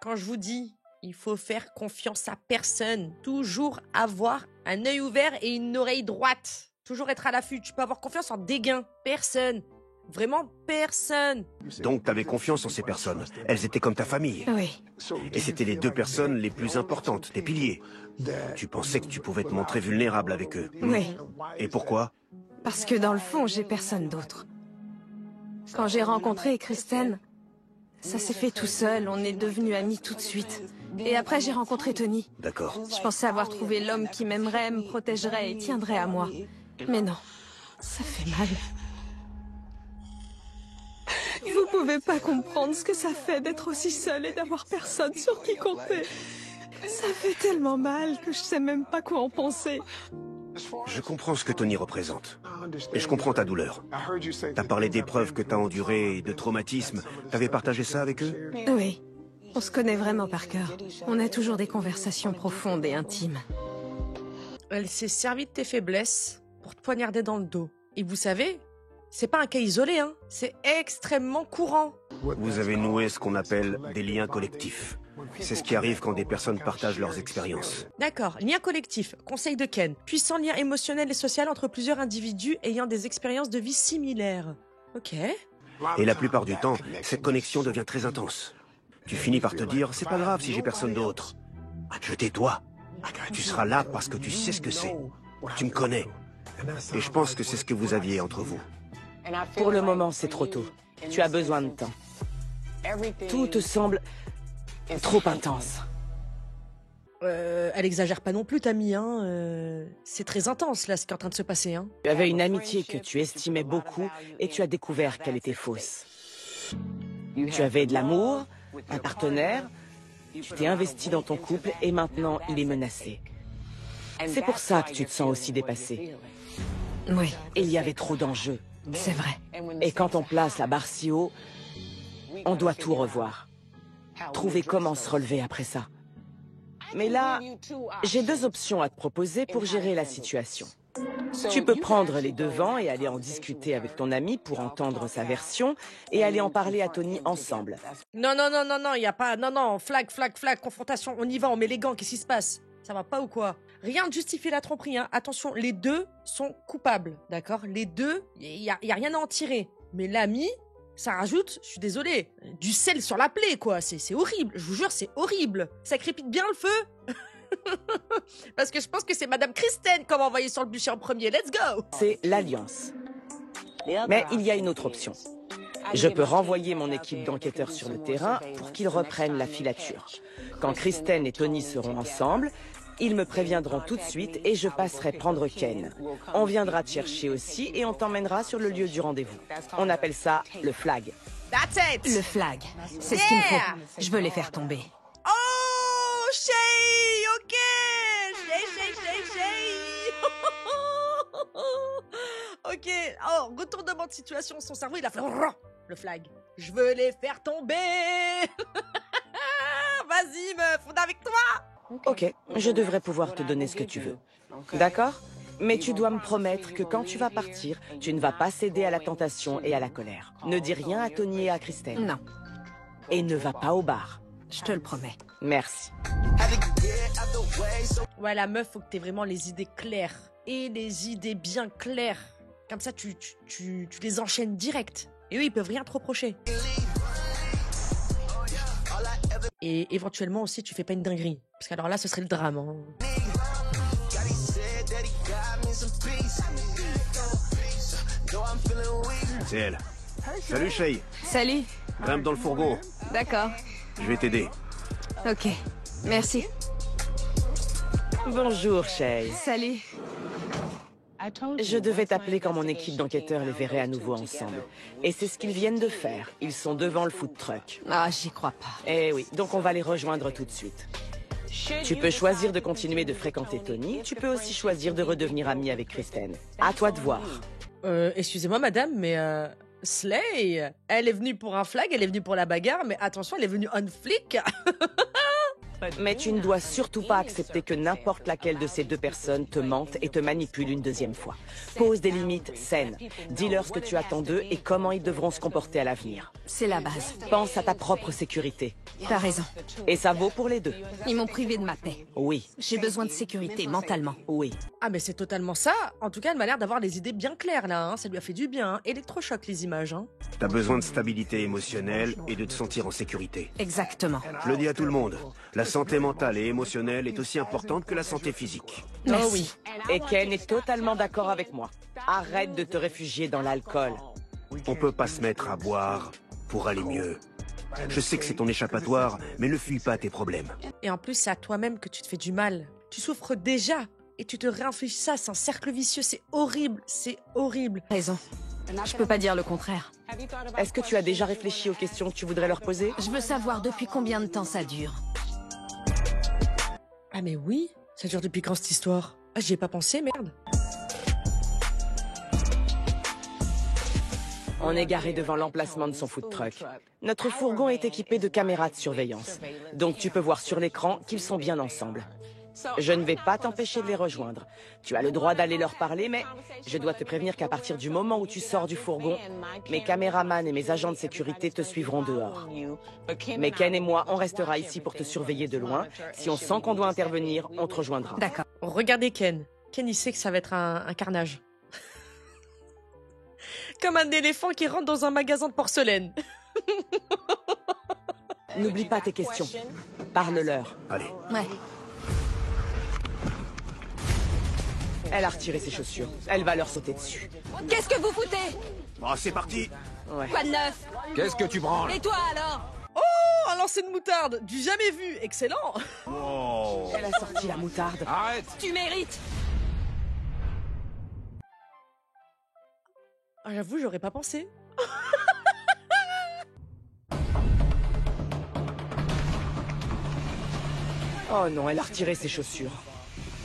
Quand je vous dis, il faut faire confiance à personne. Toujours avoir un œil ouvert et une oreille droite. Toujours être à l'affût. Tu peux avoir confiance en dégain. Personne. Vraiment personne. Donc t'avais confiance en ces personnes. Elles étaient comme ta famille. Oui. Et c'était les deux personnes les plus importantes, tes piliers. Tu pensais que tu pouvais te montrer vulnérable avec eux. Oui. Et pourquoi? Parce que dans le fond, j'ai personne d'autre. Quand j'ai rencontré Kristen, ça s'est fait tout seul, on est devenus amis tout de suite. Et après, j'ai rencontré Tony. D'accord. Je pensais avoir trouvé l'homme qui m'aimerait, me protégerait et tiendrait à moi. Mais non, ça fait mal. Vous pouvez pas comprendre ce que ça fait d'être aussi seule et d'avoir personne sur qui compter. Ça fait tellement mal que je sais même pas quoi en penser. Je comprends ce que Tony représente. Et je comprends ta douleur. T'as parlé d'épreuves que t'as endurées et de traumatismes. T'avais partagé ça avec eux? Oui. On se connaît vraiment par cœur. On a toujours des conversations profondes et intimes. Elle s'est servie de tes faiblesses pour te poignarder dans le dos. Et vous savez, c'est pas un cas isolé, hein. C'est extrêmement courant. Vous avez noué ce qu'on appelle des liens collectifs. C'est ce qui arrive quand des personnes partagent leurs expériences. D'accord, lien collectif, conseil de Ken. Puissant lien émotionnel et social entre plusieurs individus ayant des expériences de vie similaires. Ok. Et la plupart du temps, cette connexion devient très intense. Tu finis par te dire, c'est pas grave si j'ai personne d'autre. Je t'ai toi. Tu seras là parce que tu sais ce que c'est. Tu me connais. Et je pense que c'est ce que vous aviez entre vous. Pour le moment, c'est trop tôt. Tu as besoin de temps. Tout te semble trop intense. Elle exagère pas non plus, Tammy, hein. C'est très intense, là, ce qui est en train de se passer, hein. Tu avais une amitié que tu estimais beaucoup et tu as découvert qu'elle était fausse. Tu avais de l'amour, un partenaire, tu t'es investi dans ton couple et maintenant il est menacé. C'est pour ça que tu te sens aussi dépassé. Oui, Il y avait trop d'enjeux. c'est vrai. Et quand on place la barre si haut, on doit tout revoir. Trouver comment se relever après ça. Mais là, j'ai deux options à te proposer pour gérer la situation. Tu peux prendre les devants et aller en discuter avec ton ami pour entendre sa version et aller en parler à Tony ensemble. Non, non, non, non, non, y a pas... Non, non, flag, confrontation, on y va, on met les gants, qu'est-ce qui se passe? Ça va pas ou quoi? Rien de justifier la tromperie, hein. Attention, les deux sont coupables, d'accord? Les deux, y a rien à en tirer. Mais l'ami, ça rajoute, je suis désolé, du sel sur la plaie, quoi. C'est horrible, je vous jure, c'est horrible. Ça crépite bien le feu. Parce que je pense que c'est Madame Kristen qu'on va envoyer sur le bûcher en premier. Let's go! C'est l'Alliance. Mais il y a une autre option. Je peux renvoyer mon équipe d'enquêteurs sur le terrain pour qu'ils reprennent la filature. Quand Kristen et Tony seront ensemble, ils me préviendront tout de suite et je passerai prendre Ken. On viendra te chercher aussi et on t'emmènera sur le lieu du rendez-vous. On appelle ça le flag. That's it! Le flag, c'est ce qu'il me faut. Je veux les faire tomber. Oh, Shay! Ok! Shay! Ok. Oh, retournement de situation. Son cerveau, il a fait le flag. Je veux les faire tomber! Vas-y, meuf, on est avec toi! Ok, je devrais pouvoir te donner ce que tu veux. D'accord? Mais tu dois me promettre que quand tu vas partir, tu ne vas pas céder à la tentation et à la colère. Ne dis rien à Tony et à Kristen. Non, Et ne va pas au bar. je te le promets. Merci. Ouais, la meuf, faut que t'aies vraiment les idées claires. Et les idées bien claires. Comme ça, tu les enchaînes direct. Et eux, ils peuvent rien te reprocher. Et éventuellement aussi, tu fais pas une dinguerie. Parce qu'alors là, ce serait le drame. Hein. C'est elle. Salut Shay. Salut. Grimpe dans le fourgon. D'accord. Je vais t'aider. Ok. Merci. Bonjour, Shay. Salut. Je devais t'appeler quand mon équipe d'enquêteurs les verrait à nouveau ensemble. Et c'est ce qu'ils viennent de faire. Ils sont devant le food truck. Ah, j'y crois pas. Eh oui, donc on va les rejoindre tout de suite. Tu peux choisir de continuer de fréquenter Tony. Tu peux aussi choisir de redevenir ami avec Kristen. À toi de voir. Excusez-moi, madame, mais Slay, elle est venue pour un flag, elle est venue pour la bagarre, mais attention, elle est venue on flic. Mais tu ne dois surtout pas accepter que n'importe laquelle de ces deux personnes te mente et te manipule une deuxième fois. Pose des limites saines. Dis-leur ce que tu attends d'eux et comment ils devront se comporter à l'avenir. C'est la base. Pense à ta propre sécurité. T'as raison. Et ça vaut pour les deux. Ils m'ont privé de ma paix. Oui, J'ai besoin de sécurité mentalement. oui. Ah, mais c'est totalement ça. En tout cas, elle m'a l'air d'avoir les idées bien claires, là. Hein. Ça lui a fait du bien. Hein. Électrochoc, les images. Hein. T'as besoin de stabilité émotionnelle et de te sentir en sécurité. Exactement. Je le dis à tout le monde. La santé mentale et émotionnelle est aussi importante que la santé physique. Merci. Oh oui. Et Ken est totalement d'accord avec moi. Arrête de te réfugier dans l'alcool. On peut pas se mettre à boire pour aller mieux. Je sais que c'est ton échappatoire, mais ne fuis pas tes problèmes. Et en plus, c'est à toi-même que tu te fais du mal. Tu souffres déjà. Et tu te réinfliges ça. C'est un cercle vicieux. C'est horrible. C'est horrible. Raison. Je peux pas dire le contraire. Est-ce que tu as déjà réfléchi aux questions que tu voudrais leur poser? Je veux savoir depuis combien de temps ça dure. Ah, mais oui. Ça dure depuis quand, cette histoire? Ah, j'y ai pas pensé, merde. On est garé devant l'emplacement de son food truck. Notre fourgon est équipé de caméras de surveillance. Donc tu peux voir sur l'écran qu'ils sont bien ensemble. Je ne vais pas t'empêcher de les rejoindre. Tu as le droit d'aller leur parler, mais je dois te prévenir qu'à partir du moment où tu sors du fourgon, mes caméramans et mes agents de sécurité te suivront dehors. Mais Ken et moi, on restera ici pour te surveiller de loin. Si on sent qu'on doit intervenir, on te rejoindra. D'accord. Regardez Ken. Ken, il sait que ça va être un carnage. Comme un éléphant qui rentre dans un magasin de porcelaine. N'oublie pas tes questions. Parle-leur. Allez. Ouais. Elle a retiré ses chaussures. Elle va leur sauter dessus. Qu'est-ce que vous foutez? Oh, c'est parti. Ouais. Quoi de neuf? Qu'est-ce que tu branles? Et toi alors? Oh, un lancer de moutarde. Du jamais vu. Excellent. Oh. Elle a sorti la moutarde. Arrête! Tu mérites. Ah, j'avoue, j'aurais pas pensé. Oh non, elle a retiré ses chaussures.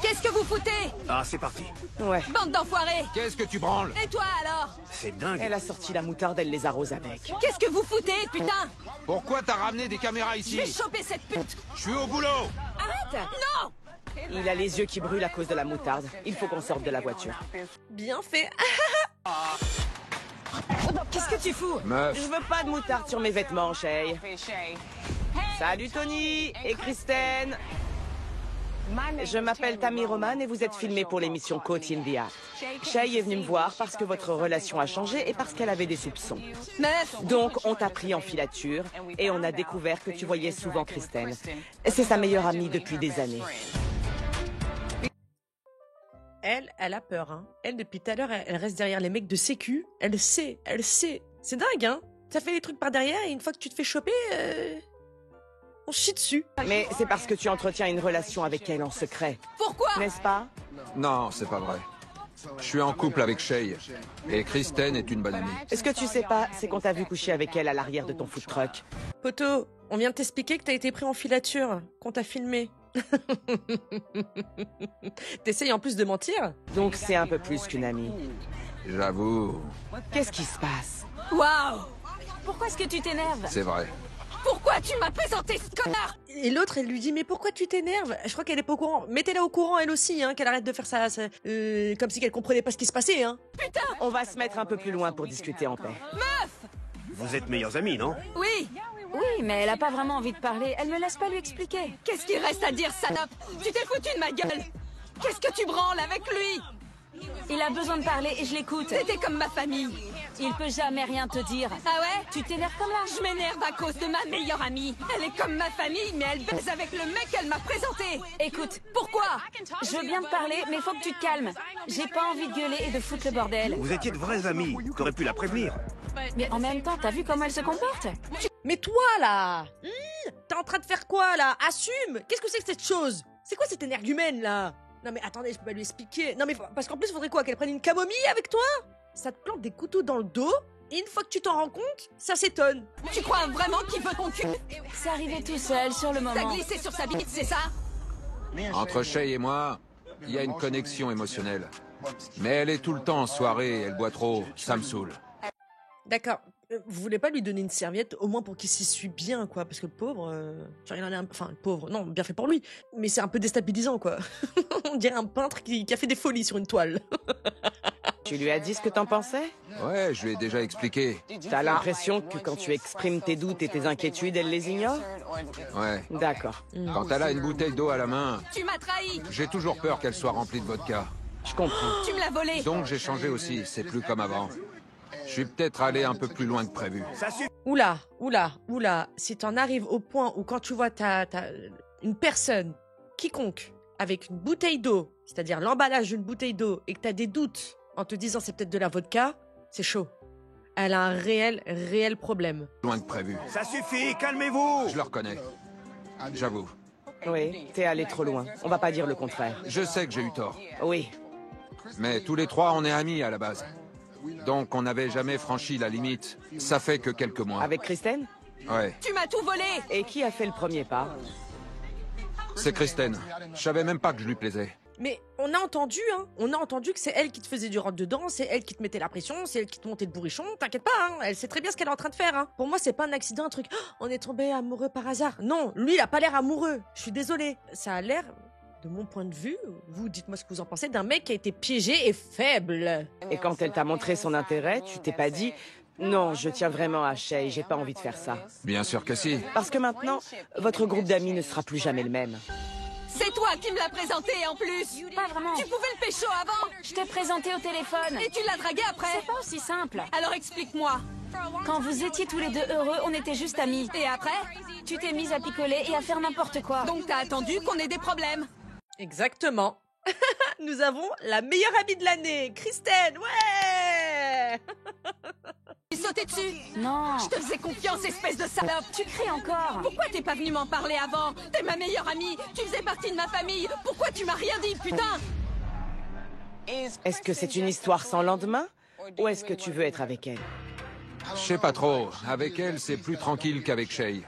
Qu'est-ce que vous foutez? Ah, c'est parti. Ouais. Bande d'enfoirés. Qu'est-ce que tu branles? Et toi alors? C'est dingue. Elle a sorti la moutarde, elle les arrose avec. Qu'est-ce que vous foutez, putain? Pourquoi t'as ramené des caméras Je ici? vais choper cette pute. Je suis au boulot! Arrête. Non. Il a les yeux qui brûlent à cause de la moutarde. Il faut qu'on sorte de la voiture. Bien fait. Qu'est-ce que tu fous? Meuf, Je veux pas de moutarde sur mes vêtements, Shay. Salut Tony et Kristen. Je m'appelle Tammy Roman et vous êtes filmés pour l'émission Caught in the Act. Shay est venue me voir parce que votre relation a changé et parce qu'elle avait des soupçons. Meuf. Donc on t'a pris en filature et on a découvert que tu voyais souvent Kristen. C'est sa meilleure amie depuis des années. Elle a peur, hein. Elle, depuis tout à l'heure, elle reste derrière les mecs de sécu. Elle sait. C'est dingue, hein. Ça fait des trucs par derrière et une fois que tu te fais choper, on chie dessus. Mais c'est parce que tu entretiens une relation avec elle en secret, Pourquoi? n'est-ce pas? non, c'est pas vrai. Je suis en couple avec Shay. Et Kristen est une bonne amie. Ce que tu sais pas, c'est qu'on t'a vu coucher avec elle à l'arrière de ton food truck. Poto, on vient de t'expliquer que t'as été pris en filature, qu'on t'a filmé. T'essayes en plus de mentir? Donc c'est un peu plus qu'une amie. J'avoue, Qu'est-ce qui se passe? Waouh. Pourquoi est-ce que tu t'énerves? c'est vrai. Pourquoi tu m'as présenté ce connard? Et l'autre, elle lui dit, mais pourquoi tu t'énerves? Je crois qu'elle est pas au courant. Mettez-la au courant, elle aussi, hein, qu'elle arrête de faire ça, comme si qu'elle comprenait pas ce qui se passait, hein. On va se mettre un peu plus loin pour discuter en paix. Vous êtes meilleurs amis, non? Oui. Oui, mais elle a pas vraiment envie de parler. Elle me laisse pas lui expliquer. Qu'est-ce qu'il reste à dire, salope? Tu t'es foutu de ma gueule. Qu'est-ce que tu branles avec lui? Il a besoin de parler et je l'écoute. C'était comme ma famille. Il peut jamais rien te dire. Ah ouais? Tu t'énerves comme là. Je m'énerve à cause de ma meilleure amie. Elle est comme ma famille, mais elle baise avec le mec qu'elle m'a présenté. Écoute, Pourquoi? je veux bien te parler, mais faut que tu te calmes. J'ai pas envie de gueuler et de foutre le bordel. Vous étiez de vrais amis. T'aurais pu la prévenir. Mais en même temps, t'as vu comment elle se comporte? Mais toi, là, t'es en train de faire quoi, là? Assume! Qu'est-ce que c'est que cette chose? C'est quoi cet énergumène, là? Non mais attendez, je peux pas lui expliquer. Non mais parce qu'en plus, faudrait quoi? Qu'elle prenne une camomille avec toi? Ça te plante des couteaux dans le dos, et une fois que tu t'en rends compte, ça s'étonne. Tu crois vraiment qu'il veut ton cul? C'est arrivé tout seul, sur le T'as moment. glissé sur sa bite, c'est ça? Entre Shay et moi, il y a une connexion émotionnelle. Mais elle est tout le temps en soirée, elle boit trop, ça me saoule. D'accord. Vous voulez pas lui donner une serviette, au moins pour qu'il s'essuie bien, quoi? Parce que le pauvre, genre, il en est enfin, le pauvre, non, bien fait pour lui. Mais c'est un peu déstabilisant, quoi. On dirait un peintre qui a fait des folies sur une toile. Tu lui as dit ce que t'en pensais? Ouais, je lui ai déjà expliqué. T'as l'impression que quand tu exprimes tes doutes et tes inquiétudes, elle les ignore? Ouais. D'accord, Quand elle a une bouteille d'eau à la main, Tu m'as trahi. j'ai toujours peur qu'elle soit remplie de vodka. je comprends. Tu me l'as volé. Donc j'ai changé aussi, c'est plus comme avant. Je suis peut-être allé un peu plus loin que prévu. Ça suffit. Oula, si t'en arrives au point où quand tu vois une personne, quiconque, avec une bouteille d'eau, c'est-à-dire l'emballage d'une bouteille d'eau, et que t'as des doutes en te disant c'est peut-être de la vodka, c'est chaud. Elle a un réel problème. Loin que prévu. Ça suffit, calmez-vous. Je le reconnais. J'avoue. Oui, t'es allé trop loin. On va pas dire le contraire. Je sais que j'ai eu tort. Oui, Mais tous les trois, on est amis à la base. Donc on n'avait jamais franchi la limite. Ça fait que quelques mois. avec Kristen? Ouais. Tu m'as tout volé. Et qui a fait le premier pas? C'est Kristen. Je savais même pas que je lui plaisais. Mais on a entendu que c'est elle qui te faisait du rentre-dedans, c'est elle qui te mettait la pression, c'est elle qui te montait le bourrichon, t'inquiète pas, hein, elle sait très bien ce qu'elle est en train de faire. Hein. Pour moi, c'est pas un accident, un truc, oh, on est tombé amoureux par hasard. Non, lui, il a pas l'air amoureux, je suis désolée. Ça a l'air de mon point de vue, vous dites-moi ce que vous en pensez, d'un mec qui a été piégé et faible. Et quand elle t'a montré son intérêt, tu t'es pas dit « Non, je tiens vraiment à Shay, j'ai pas envie de faire ça. Bien sûr que si. » Parce que maintenant, votre groupe d'amis ne sera plus jamais le même. C'est toi qui me l'as présenté en plus. Pas vraiment. Tu pouvais le pécho avant Je t'ai présenté au téléphone. et tu l'as dragué après. C'est pas aussi simple. Alors explique-moi. Quand vous étiez tous les deux heureux, on était juste amis. Et après? Tu t'es mise à picoler et à faire n'importe quoi. Donc t'as attendu qu'on ait des problèmes. Exactement. Nous avons la meilleure amie de l'année, Kristen, ouais. Tu sautais dessus. Non. Je te faisais confiance, espèce de salope. Tu cries encore. Pourquoi t'es pas venu m'en parler avant? T'es ma meilleure amie. Tu faisais partie de ma famille. Pourquoi tu m'as rien dit, putain? Est-ce que c'est une histoire sans lendemain? Ou est-ce que tu veux être avec elle? Je sais pas trop. Avec elle, c'est plus tranquille qu'avec Shay.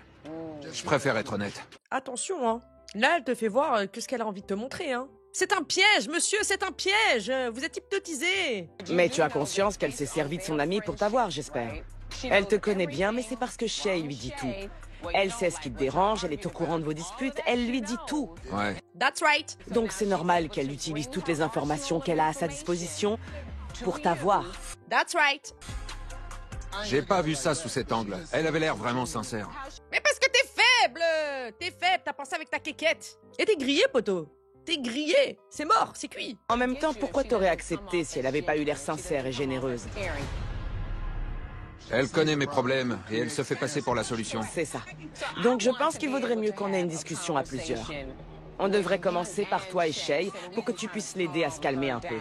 Je préfère être honnête. Attention, hein. Là, elle te fait voir que ce qu'elle a envie de te montrer, hein. C'est un piège, monsieur, c'est un piège. Vous êtes hypnotisé. Mais tu as conscience qu'elle s'est servie de son ami pour t'avoir, j'espère. Elle te connaît bien, mais c'est parce que Shay lui dit tout. Elle sait ce qui te dérange, elle est au courant de vos disputes, elle lui dit tout. Ouais. That's right. Donc c'est normal qu'elle utilise toutes les informations qu'elle a à sa disposition pour t'avoir. That's right. J'ai pas vu ça sous cet angle. Elle avait l'air vraiment sincère. Mais parce que t'es faible. T'es faible, t'as pensé avec ta quéquette. Et t'es grillé, poteau. T'es grillé. C'est mort, c'est cuit. En même temps, pourquoi t'aurais accepté si elle avait pas eu l'air sincère et généreuse? Elle connaît mes problèmes et elle se fait passer pour la solution. C'est ça. Donc je pense qu'il vaudrait mieux qu'on ait une discussion à plusieurs. On devrait commencer par toi et Shay pour que tu puisses l'aider à se calmer un peu.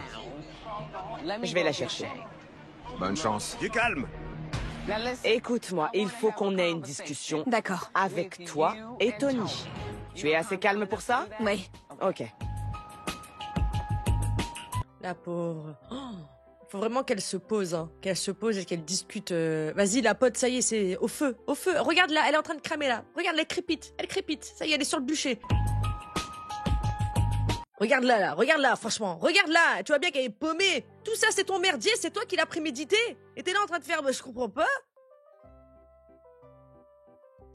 Je vais la chercher. Bonne chance. Du calme. Écoute-moi, il faut qu'on ait une discussion D'accord. avec toi et Tony. Tu es assez calme pour ça? Oui. Ok. La pauvre. Oh, faut vraiment qu'elle se pose, hein. Qu'elle se pose et qu'elle discute. Vas-y, la pote, ça y est, c'est au feu, au feu. Regarde là, elle est en train de cramer là. Regarde, elle crépite, elle crépite. Ça y est, elle est sur le bûcher. Regarde là, franchement. Regarde là, tu vois bien qu'elle est paumée. Tout ça, c'est ton merdier, c'est toi qui l'as prémédité. Et t'es là en train de faire, bah, je comprends pas.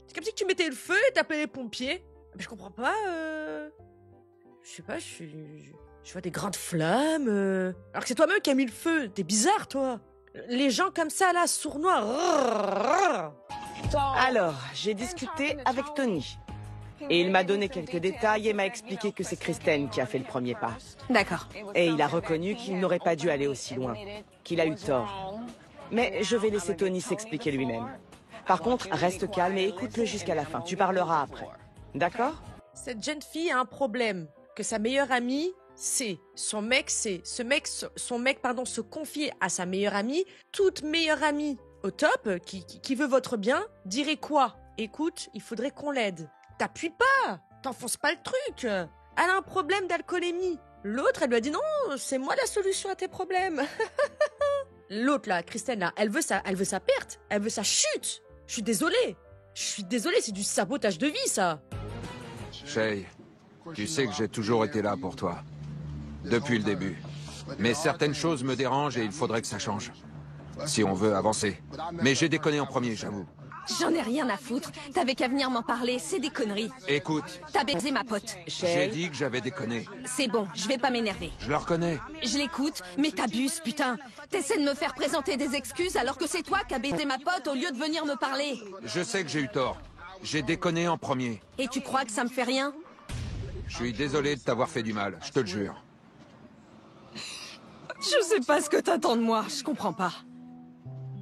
C'est comme si tu mettais le feu et t'appelais les pompiers. Mais je comprends pas, Je sais pas, je vois des grandes flammes, alors que c'est toi-même qui as mis le feu. T'es bizarre, toi. Les gens comme ça, là, sournois. Alors, j'ai discuté avec Tony. Et il m'a donné quelques détails et m'a expliqué que c'est Kristen qui a fait le premier pas. D'accord. Et il a reconnu qu'il n'aurait pas dû aller aussi loin, qu'il a eu tort. Mais je vais laisser Tony s'expliquer lui-même. Par contre, reste calme et écoute-le jusqu'à la fin. Tu parleras après. D'accord? Cette jeune fille a un problème. Que sa meilleure amie, son mec se confie à sa meilleure amie. Toute meilleure amie au top, qui veut votre bien, dirait quoi? Écoute, il faudrait qu'on l'aide. T'appuies pas, t'enfonces pas le truc. Elle a un problème d'alcoolémie. L'autre, elle lui a dit non, c'est moi la solution à tes problèmes. L'autre là, Kristen là, elle veut sa perte, elle veut sa chute. Je suis désolée, c'est du sabotage de vie ça. Shay, tu sais que j'ai toujours été là pour toi. Depuis le début. Mais certaines choses me dérangent et il faudrait que ça change. Si on veut avancer. Mais j'ai déconné en premier, j'avoue. J'en ai rien à foutre. T'avais qu'à venir m'en parler, c'est des conneries. Écoute, T'as baisé ma pote. j'ai Shay, dit que j'avais déconné. C'est bon, je vais pas m'énerver. Je le reconnais. Je l'écoute, mais t'abuses, putain. T'essaies de me faire présenter des excuses alors que c'est toi qui as baisé ma pote au lieu de venir me parler. Je sais que j'ai eu tort. J'ai déconné en premier. Et tu crois que ça me fait rien? Je suis désolé de t'avoir fait du mal, je te le jure. Je sais pas ce que t'attends de moi, je comprends pas.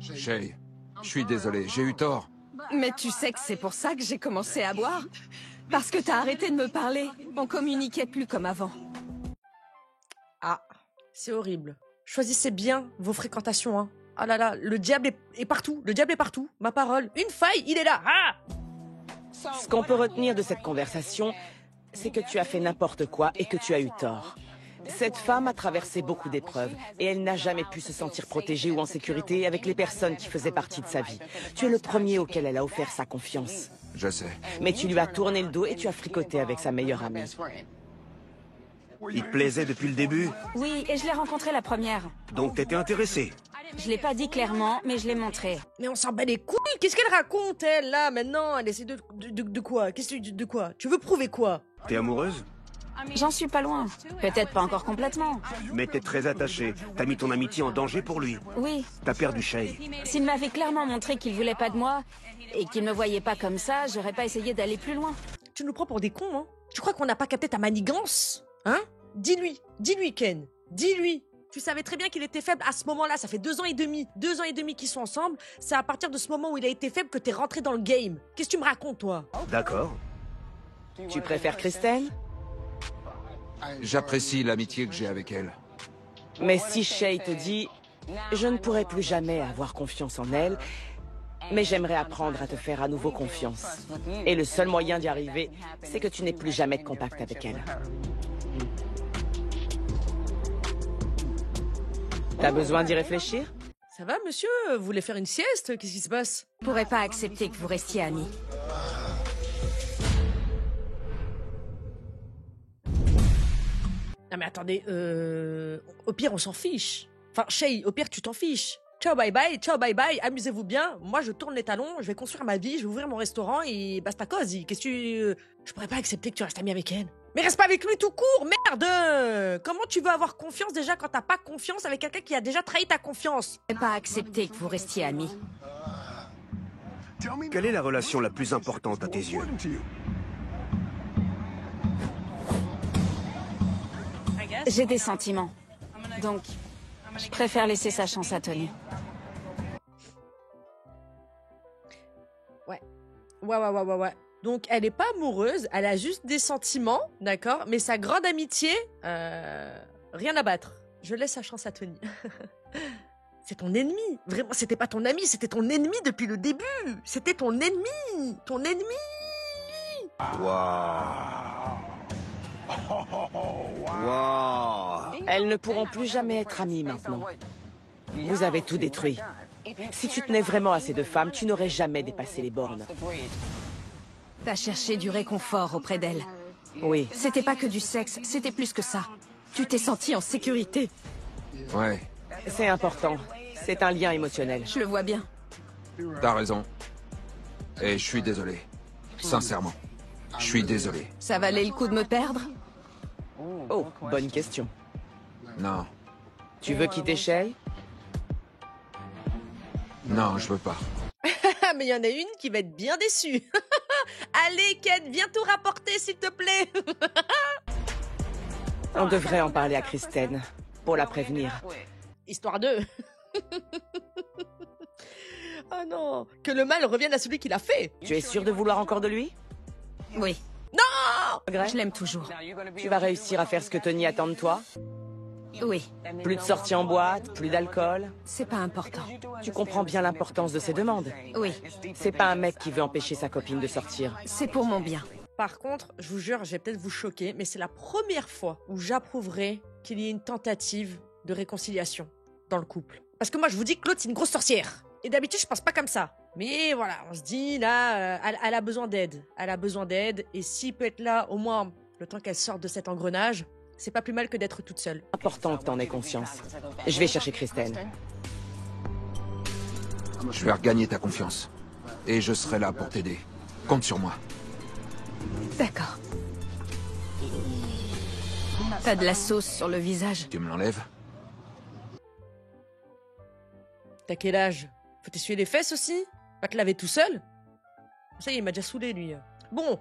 Shay, je suis désolé, j'ai eu tort. Mais tu sais que c'est pour ça que j'ai commencé à boire? Parce que t'as arrêté de me parler. On communiquait plus comme avant. Ah, c'est horrible. Choisissez bien vos fréquentations, hein. Ah là là, le diable est partout, ma parole. Une faille, il est là. Ah! ce qu'on peut retenir de cette conversation, c'est que tu as fait n'importe quoi et que tu as eu tort. Cette femme a traversé beaucoup d'épreuves et elle n'a jamais pu se sentir protégée ou en sécurité avec les personnes qui faisaient partie de sa vie. Tu es le premier auquel elle a offert sa confiance. Je sais. Mais tu lui as tourné le dos et tu as fricoté avec sa meilleure amie. Il te plaisait depuis le début? Oui, et je l'ai rencontré la première. Donc t'étais intéressé? Je l'ai pas dit clairement, mais je l'ai montré. Mais on s'en bat les couilles. Qu'est-ce qu'elle raconte, elle, là, maintenant? Elle essaie de quoi? Qu'est-ce que de quoi? Tu veux prouver quoi? T'es amoureuse? J'en suis pas loin. Peut-être pas encore complètement. Mais t'es très attaché. T'as mis ton amitié en danger pour lui. Oui. T'as perdu Shay. S'il m'avait clairement montré qu'il voulait pas de moi et qu'il me voyait pas comme ça, j'aurais pas essayé d'aller plus loin. Tu nous prends pour des cons, hein? Tu crois qu'on n'a pas capté ta manigance? Hein? Dis-lui, Ken. Dis-lui. Tu savais très bien qu'il était faible à ce moment-là, ça fait 2 ans et demi. 2 ans et demi qu'ils sont ensemble. C'est à partir de ce moment où il a été faible que t'es rentré dans le game. Qu'est-ce que tu me racontes, toi? D'accord. Tu préfères Kristen? J'apprécie l'amitié que j'ai avec elle. Mais si Shay te dit « Je ne pourrai plus jamais avoir confiance en elle, mais j'aimerais apprendre à te faire à nouveau confiance. Et le seul moyen d'y arriver, c'est que tu n'aies plus jamais de contact avec elle. » T'as besoin d'y réfléchir? Ça va, monsieur? Vous voulez faire une sieste? Qu'est-ce qui se passe? Je pourrais pas accepter que vous restiez amis. Non mais attendez, au pire on s'en fiche. Enfin, Shay, au pire tu t'en fiches. Ciao bye bye, amusez-vous bien. Moi je tourne les talons, je vais construire ma vie, je vais ouvrir mon restaurant et basta cosy. Qu'est-ce que tu... Je pourrais pas accepter que tu restes ami avec elle. Mais reste pas avec lui tout court, merde! Comment tu veux avoir confiance déjà quand t'as pas confiance avec quelqu'un qui a déjà trahi ta confiance? Je pourrais pas accepter que vous restiez amis. Quelle est la relation la plus importante à tes yeux? J'ai des sentiments. Donc, je préfère laisser sa chance à Tony. Ouais. Donc, elle est pas amoureuse, elle a juste des sentiments, d'accord? Mais sa grande amitié, rien à battre. Je laisse sa chance à Tony. C'est ton ennemi. Vraiment, c'était pas ton ami, c'était ton ennemi depuis le début. C'était ton ennemi. Ton ennemi. Waouh. Waouh. Elles ne pourront plus jamais être amies maintenant. Vous avez tout détruit. Si tu tenais vraiment à ces deux femmes, tu n'aurais jamais dépassé les bornes. T'as cherché du réconfort auprès d'elle. Oui. C'était pas que du sexe, c'était plus que ça. Tu t'es senti en sécurité. Ouais, C'est important. C'est un lien émotionnel. Je le vois bien. t'as raison. Et je suis désolé. Sincèrement. Je suis désolé. Ça valait le coup de me perdre? Oh, bonne question. Non. Tu veux quitter Shay? Non, je veux pas. Ah, mais il y en a une qui va être bien déçue. Allez, Ken, viens tout rapporter, s'il te plaît. On devrait en parler à Kristen, pour la prévenir. Histoire de... Oh non. Que le mal revienne à celui qui l'a fait. Tu es sûr de vouloir encore de lui? Oui. Greg, Je l'aime toujours. tu vas réussir à faire ce que Tony attend de toi? Oui. Plus de sorties en boîte, plus d'alcool. C'est pas important. Tu comprends bien l'importance de ses demandes. Oui. C'est pas un mec qui veut empêcher sa copine de sortir. C'est pour mon bien. Par contre, je vous jure, je vais peut-être vous choquer, mais c'est la première fois où j'approuverai qu'il y ait une tentative de réconciliation dans le couple. Parce que moi, je vous dis que l'autre, c'est une grosse sorcière. Et d'habitude, je pense pas comme ça. Mais voilà, on se dit, là, elle a besoin d'aide. Elle a besoin d'aide. Et s'il peut être là, au moins, le temps qu'elle sorte de cet engrenage, c'est pas plus mal que d'être toute seule. Important que t'en aies conscience. Je vais chercher Kristen. Je vais regagner ta confiance. Et je serai là pour t'aider. Compte sur moi. D'accord. T'as de la sauce sur le visage. Tu me l'enlèves? T'as quel âge? Faut t'essuyer les fesses aussi? Va te laver tout seul? Ça y est, il m'a déjà saoulé, lui. Bon,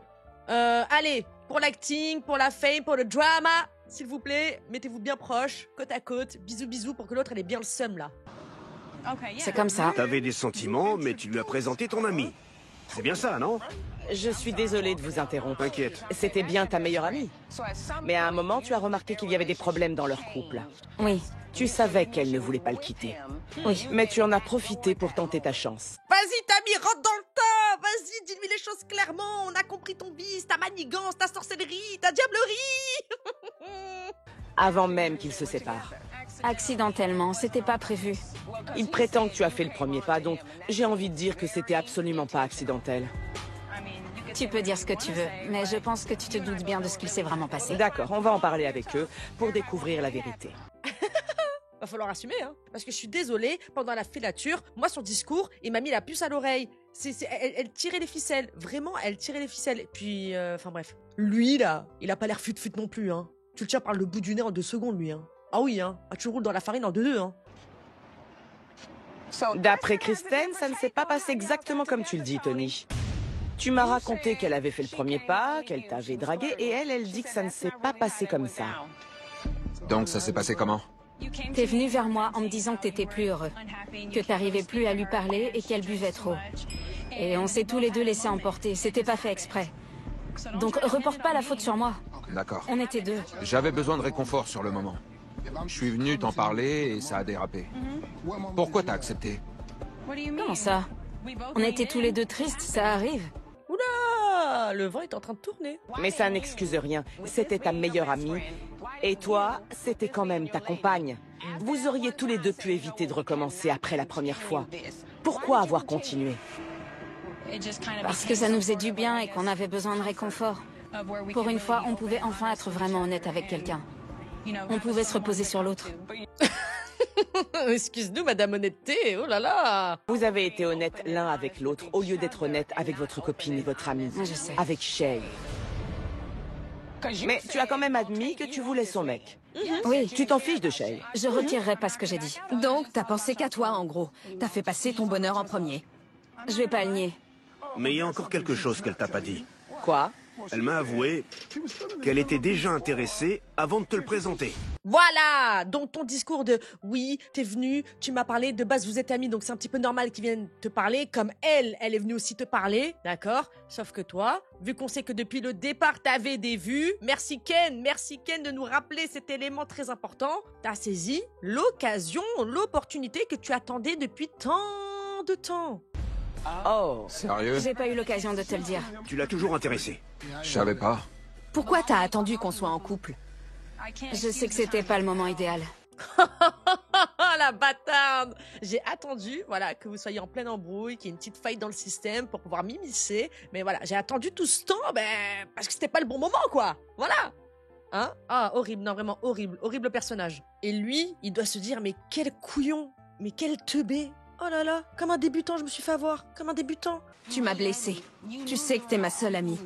allez, pour l'acting, pour la fame, pour le drama, s'il vous plaît, mettez-vous bien proches, côte à côte, bisous bisous pour que l'autre elle ait bien le seum, là. C'est comme ça. T'avais des sentiments, mais tu lui as présenté ton ami. C'est bien ça, non? Je suis désolée de vous interrompre. T'inquiète. C'était bien ta meilleure amie. Mais à un moment, tu as remarqué qu'il y avait des problèmes dans leur couple. Oui. Tu savais qu'elle ne voulait pas le quitter. Oui. Mais tu en as profité pour tenter ta chance. Vas-y, Tammy, rentre dans le tas! Vas-y, dis-lui les choses clairement! On a compris ton vice, ta manigance, ta sorcellerie, ta diablerie! Avant même qu'ils se séparent. Accidentellement, c'était pas prévu. Il prétend que tu as fait le premier pas, donc j'ai envie de dire que c'était absolument pas accidentel. Tu peux dire ce que tu veux, mais je pense que tu te doutes bien de ce qu'il s'est vraiment passé. D'accord, on va en parler avec eux pour découvrir la vérité. Va falloir assumer, hein. Parce que je suis désolée, pendant la filature, moi son discours, il m'a mis la puce à l'oreille. Elle tirait les ficelles. Vraiment, elle tirait les ficelles. Et puis, enfin bref. Lui, là, il a pas l'air fut-fut non plus, hein. Tu le tiens par le bout du nez en 2 secondes, lui, hein. Ah oui, hein. Ah, tu roules dans la farine en 2-2, hein. D'après Kristen, ça ne s'est pas passé exactement comme tu le dis, Tony. Tu m'as raconté qu'elle avait fait le premier pas, qu'elle t'avait dragué, et elle dit que ça ne s'est pas passé comme ça. Donc ça s'est passé comment? T'es venu vers moi en me disant que t'étais plus heureux, que t'arrivais plus à lui parler et qu'elle buvait trop. Et on s'est tous les deux laissés emporter, c'était pas fait exprès. Donc reporte pas la faute sur moi. D'accord. On était deux. J'avais besoin de réconfort sur le moment. Je suis venu t'en parler et ça a dérapé. Pourquoi t'as accepté? Comment ça? On était tous les deux tristes, ça arrive. Oula, le vent est en train de tourner. Mais ça n'excuse rien. C'était ta meilleure amie. Et toi, c'était quand même ta compagne. Vous auriez tous les deux pu éviter de recommencer après la première fois. Pourquoi avoir continué? Parce que ça nous faisait du bien et qu'on avait besoin de réconfort. Pour une fois, on pouvait enfin être vraiment honnête avec quelqu'un. On pouvait se reposer sur l'autre. Excuse-nous, Madame Honnêteté, oh là là. Vous avez été honnête l'un avec l'autre au lieu d'être honnête avec votre copine et votre amie. Je sais. Avec Shay. Mais tu as quand même admis que tu voulais son mec. Oui. Tu t'en fiches de Shay. Je retirerai pas ce que j'ai dit. Donc, t'as pensé qu'à toi, en gros. T'as fait passer ton bonheur en premier. Je vais pas le nier. Mais il y a encore quelque chose qu'elle t'a pas dit. Quoi? Elle m'a avoué qu'elle était déjà intéressée avant de te le présenter. Voilà. Donc ton discours de oui, t'es venu, tu m'as parlé, de base vous êtes amis, donc c'est un petit peu normal qu'ils viennent te parler, comme elle est venue aussi te parler, d'accord? Sauf que toi, vu qu'on sait que depuis le départ t'avais des vues, merci Ken de nous rappeler cet élément très important, t'as saisi l'occasion, l'opportunité que tu attendais depuis tant de temps. Oh. Sérieux? J'ai pas eu l'occasion de te le dire. Tu l'as toujours intéressée. Je savais pas. Pourquoi t'as attendu qu'on soit en couple? Je sais que c'était pas le moment idéal. La bâtarde! J'ai attendu, voilà, que vous soyez en pleine embrouille, qu'il y ait une petite faille dans le système pour pouvoir m'immiscer. Mais voilà, j'ai attendu tout ce temps, parce que c'était pas le bon moment, quoi. Voilà. Hein? Ah, horrible, non, vraiment horrible, horrible personnage. Et lui, il doit se dire, mais quel couillon, mais quel teubé. Oh là là, comme un débutant, je me suis fait avoir, comme un débutant. Tu m'as blessée. Tu sais que t'es ma seule amie.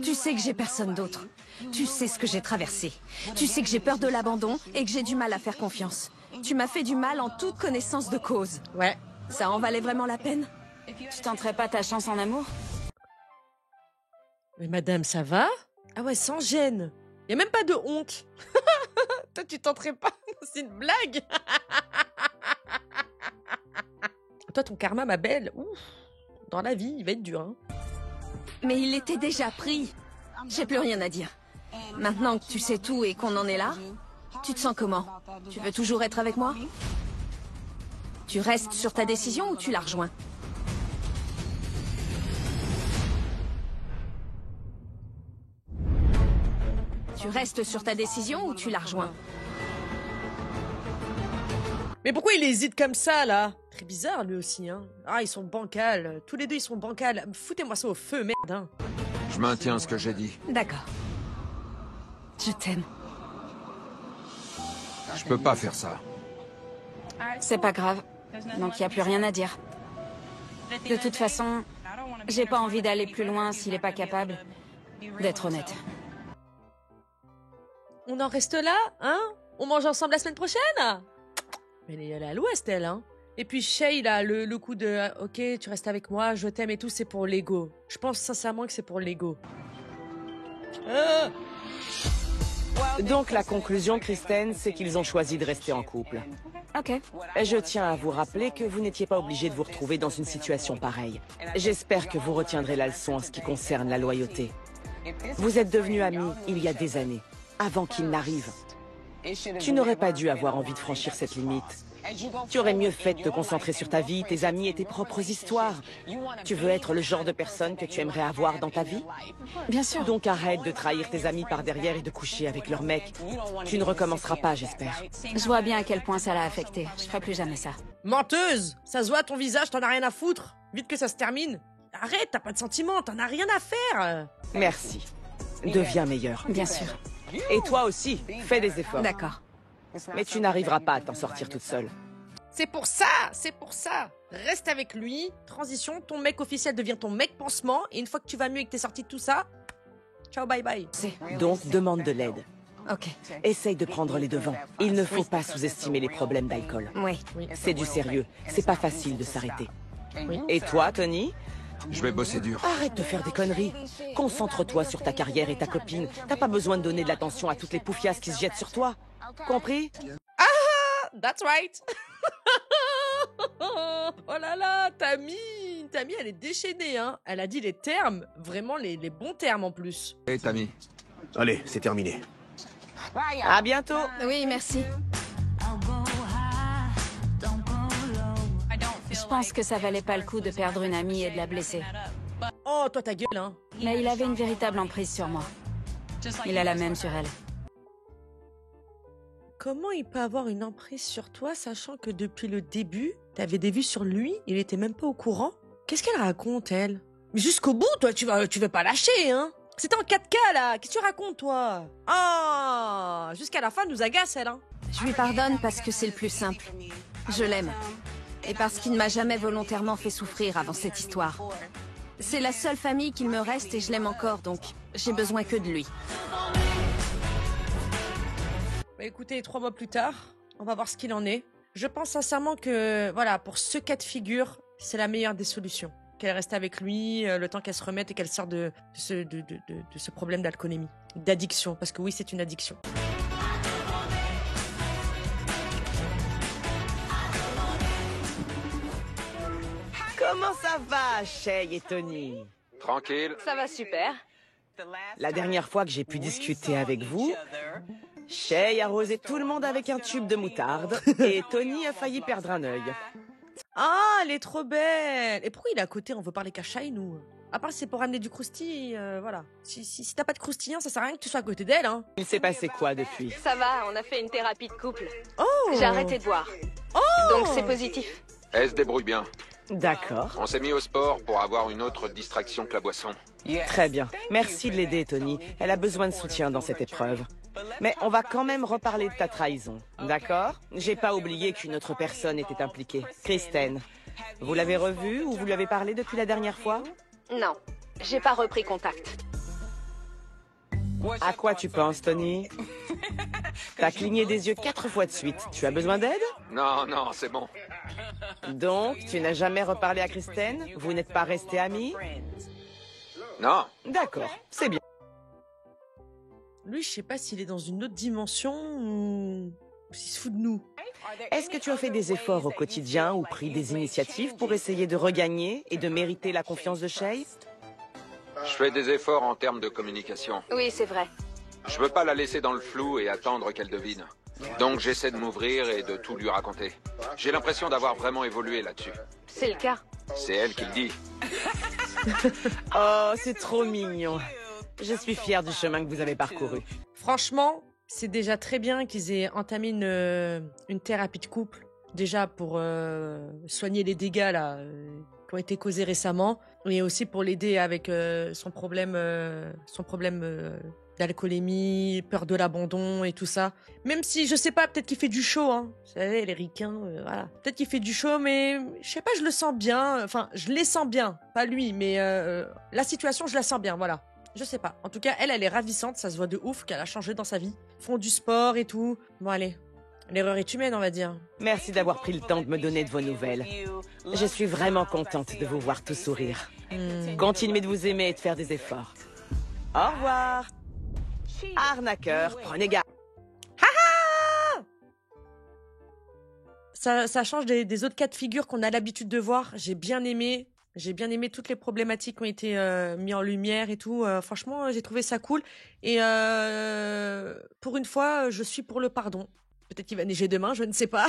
Tu sais que j'ai personne d'autre. Tu sais ce que j'ai traversé. Tu sais que j'ai peur de l'abandon et que j'ai du mal à faire confiance. Tu m'as fait du mal en toute connaissance de cause. Ouais. Ça en valait vraiment la peine? Tu tenterais pas ta chance en amour? Mais madame, ça va? Ah ouais, sans gêne. Y a même pas de honte. Toi, tu tenterais pas? C'est une blague. Toi, ton karma, ma belle, ouf, dans la vie, il va être dur, hein. Mais il était déjà pris. J'ai plus rien à dire. Maintenant que tu sais tout et qu'on en est là, tu te sens comment? Tu veux toujours être avec moi? Tu restes sur ta décision ou tu la rejoins? Tu restes sur ta décision ou tu la rejoins? Mais pourquoi il hésite comme ça, là? Très bizarre, lui aussi, hein. Ah, ils sont bancals. Tous les deux, ils sont bancals. Foutez-moi ça au feu, merde, hein. Je maintiens ce que j'ai dit. D'accord. Je t'aime. Je peux pas faire ça. C'est pas grave. Donc y a plus rien à dire. De toute façon, j'ai pas envie d'aller plus loin s'il est pas capable d'être honnête. On en reste là, hein? On mange ensemble la semaine prochaine? Mais elle est à l'ouest, elle, hein. Et puis Shay, là, le coup de « Ok, tu restes avec moi, je t'aime et tout », c'est pour l'ego. Je pense sincèrement que c'est pour l'ego. Donc la conclusion, Kristen, c'est qu'ils ont choisi de rester en couple. Ok. Je tiens à vous rappeler que vous n'étiez pas obligé de vous retrouver dans une situation pareille. J'espère que vous retiendrez la leçon en ce qui concerne la loyauté. Vous êtes devenus amis il y a des années, avant qu'il n'arrive. Tu n'aurais pas dû avoir envie de franchir cette limite. Tu aurais mieux fait de te concentrer sur ta vie, tes amis et tes propres histoires. Tu veux être le genre de personne que tu aimerais avoir dans ta vie? Bien sûr. Donc arrête de trahir tes amis par derrière et de coucher avec leur mec. Tu ne recommenceras pas, j'espère. Je vois bien à quel point ça l'a affecté. Je ferai plus jamais ça. Menteuse! Ça se voit à ton visage, t'en as rien à foutre. Vite que ça se termine. Arrête, t'as pas de sentiments, t'en as rien à faire. Merci. Deviens meilleur. Bien sûr. Et toi aussi, fais des efforts. D'accord. Mais tu n'arriveras pas à t'en sortir toute seule. C'est pour ça, c'est pour ça. reste avec lui, transition, ton mec officiel devient ton mec pansement, et une fois que tu vas mieux et que t'es sorti de tout ça, ciao bye bye. Donc, demande de l'aide. Ok. Essaye de prendre les devants. Il ne faut pas sous-estimer les problèmes d'alcool. Oui. C'est du sérieux. C'est pas facile de s'arrêter. Et toi, Tony? Je vais bosser dur. Arrête de faire des conneries. Concentre-toi sur ta carrière et ta copine. T'as pas besoin de donner de l'attention à toutes les poufiasses qui se jettent sur toi. Compris? That's right. Oh là là, Tammy, elle est déchaînée, hein. Elle a dit les termes, vraiment les bons termes en plus. Hé, Tammy. Allez, c'est terminé. À bientôt. Oui, merci. Je pense que ça valait pas le coup de perdre une amie et de la blesser. Oh, toi ta gueule, hein. Mais il avait une véritable emprise sur moi. Il a la même sur elle. Comment il peut avoir une emprise sur toi, sachant que depuis le début, t'avais des vues sur lui, il était même pas au courant? Qu'est-ce qu'elle raconte, elle? Mais jusqu'au bout, toi, tu veux pas lâcher, hein? C'était en 4K, là. Qu'est-ce que tu racontes, toi? Ah, jusqu'à la fin, elle nous agace, elle, hein. Je lui pardonne parce que c'est le plus simple. Je l'aime. Et parce qu'il ne m'a jamais volontairement fait souffrir avant cette histoire. C'est la seule famille qu'il me reste et je l'aime encore, donc j'ai besoin que de lui. Bah écoutez, 3 mois plus tard, on va voir ce qu'il en est. Je pense sincèrement que, voilà, pour ce cas de figure, c'est la meilleure des solutions. Qu'elle reste avec lui, le temps qu'elle se remette et qu'elle sorte de ce problème d'alcoolémie, d'addiction, parce que oui, c'est une addiction. Comment ça va, Shay et Tony? Tranquille. Ça va super. La dernière fois que j'ai pu discuter avec vous, Shay a arrosé tout le monde avec un tube de moutarde et Tony a failli perdre un œil. Ah, elle est trop belle. Et pourquoi il est à côté? On veut parler qu'à Shay, nous. À part c'est pour amener du croustillant, voilà. Si t'as pas de croustillant, ça sert à rien que tu sois à côté d'elle, hein. Il s'est passé quoi depuis? Ça va, on a fait une thérapie de couple. Oh. J'ai arrêté de boire. Oh. Donc c'est positif. Elle se débrouille bien. D'accord. On s'est mis au sport pour avoir une autre distraction que la boisson. Très bien. Merci de l'aider, Tony. Elle a besoin de soutien dans cette épreuve. Mais on va quand même reparler de ta trahison, d'accord? J'ai pas oublié qu'une autre personne était impliquée, Kristen. Vous l'avez revue ou vous lui avez parlé depuis la dernière fois? Non, j'ai pas repris contact. À quoi tu penses, Tony? T'as cligné des yeux 4 fois de suite. Tu as besoin d'aide? Non, non, c'est bon. Donc, tu n'as jamais reparlé à Kristen? Vous n'êtes pas restés amis? Non. D'accord, c'est bien. Lui, je sais pas s'il est dans une autre dimension ou s'il se fout de nous. Est-ce que tu as fait des efforts au quotidien ou pris des initiatives pour essayer de regagner et de mériter la confiance de Shay? Je fais des efforts en termes de communication. Oui, c'est vrai. Je veux pas la laisser dans le flou et attendre qu'elle devine. Donc j'essaie de m'ouvrir et de tout lui raconter. J'ai l'impression d'avoir vraiment évolué là-dessus. C'est le cas. C'est elle qui le dit. Oh, c'est trop mignon. Je suis fière du chemin que vous avez parcouru. Franchement, c'est déjà très bien qu'ils aient entamé une thérapie de couple. Déjà pour soigner les dégâts là qui ont été causés récemment, et aussi pour l'aider avec son problème d'alcoolémie, peur de l'abandon et tout ça. Même si, je sais pas, peut-être qu'il fait du show, hein. Vous savez, les ricains, voilà. Peut-être qu'il fait du show, mais je sais pas, je le sens bien. Enfin, je les sens bien. Pas lui, mais la situation, je la sens bien, voilà. Je sais pas. En tout cas, elle est ravissante, ça se voit de ouf qu'elle a changé dans sa vie. Ils font du sport et tout. Bon, allez. L'erreur est humaine, on va dire. Merci d'avoir pris le temps de me donner de vos nouvelles. Je suis vraiment contente de vous voir tous sourire. Continuez de vous aimer et de faire des efforts. Au revoir. Arnaqueur, prenez garde. Ça change des autres cas de figure qu'on a l'habitude de voir. J'ai bien aimé toutes les problématiques qui ont été mises en lumière et tout. Franchement, j'ai trouvé ça cool. Et pour une fois, je suis pour le pardon. Peut-être qu'il va neiger demain, je ne sais pas.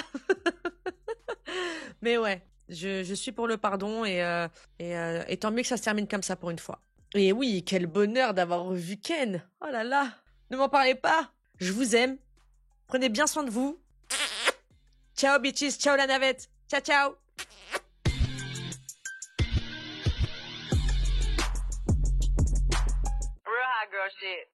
Mais ouais, je suis pour le pardon et tant mieux que ça se termine comme ça pour une fois. Et oui, quel bonheur d'avoir revu Ken. Oh là là, ne m'en parlez pas. Je vous aime. Prenez bien soin de vous. Ciao bitches, ciao la navette. Ciao ciao. Real hot girl shit.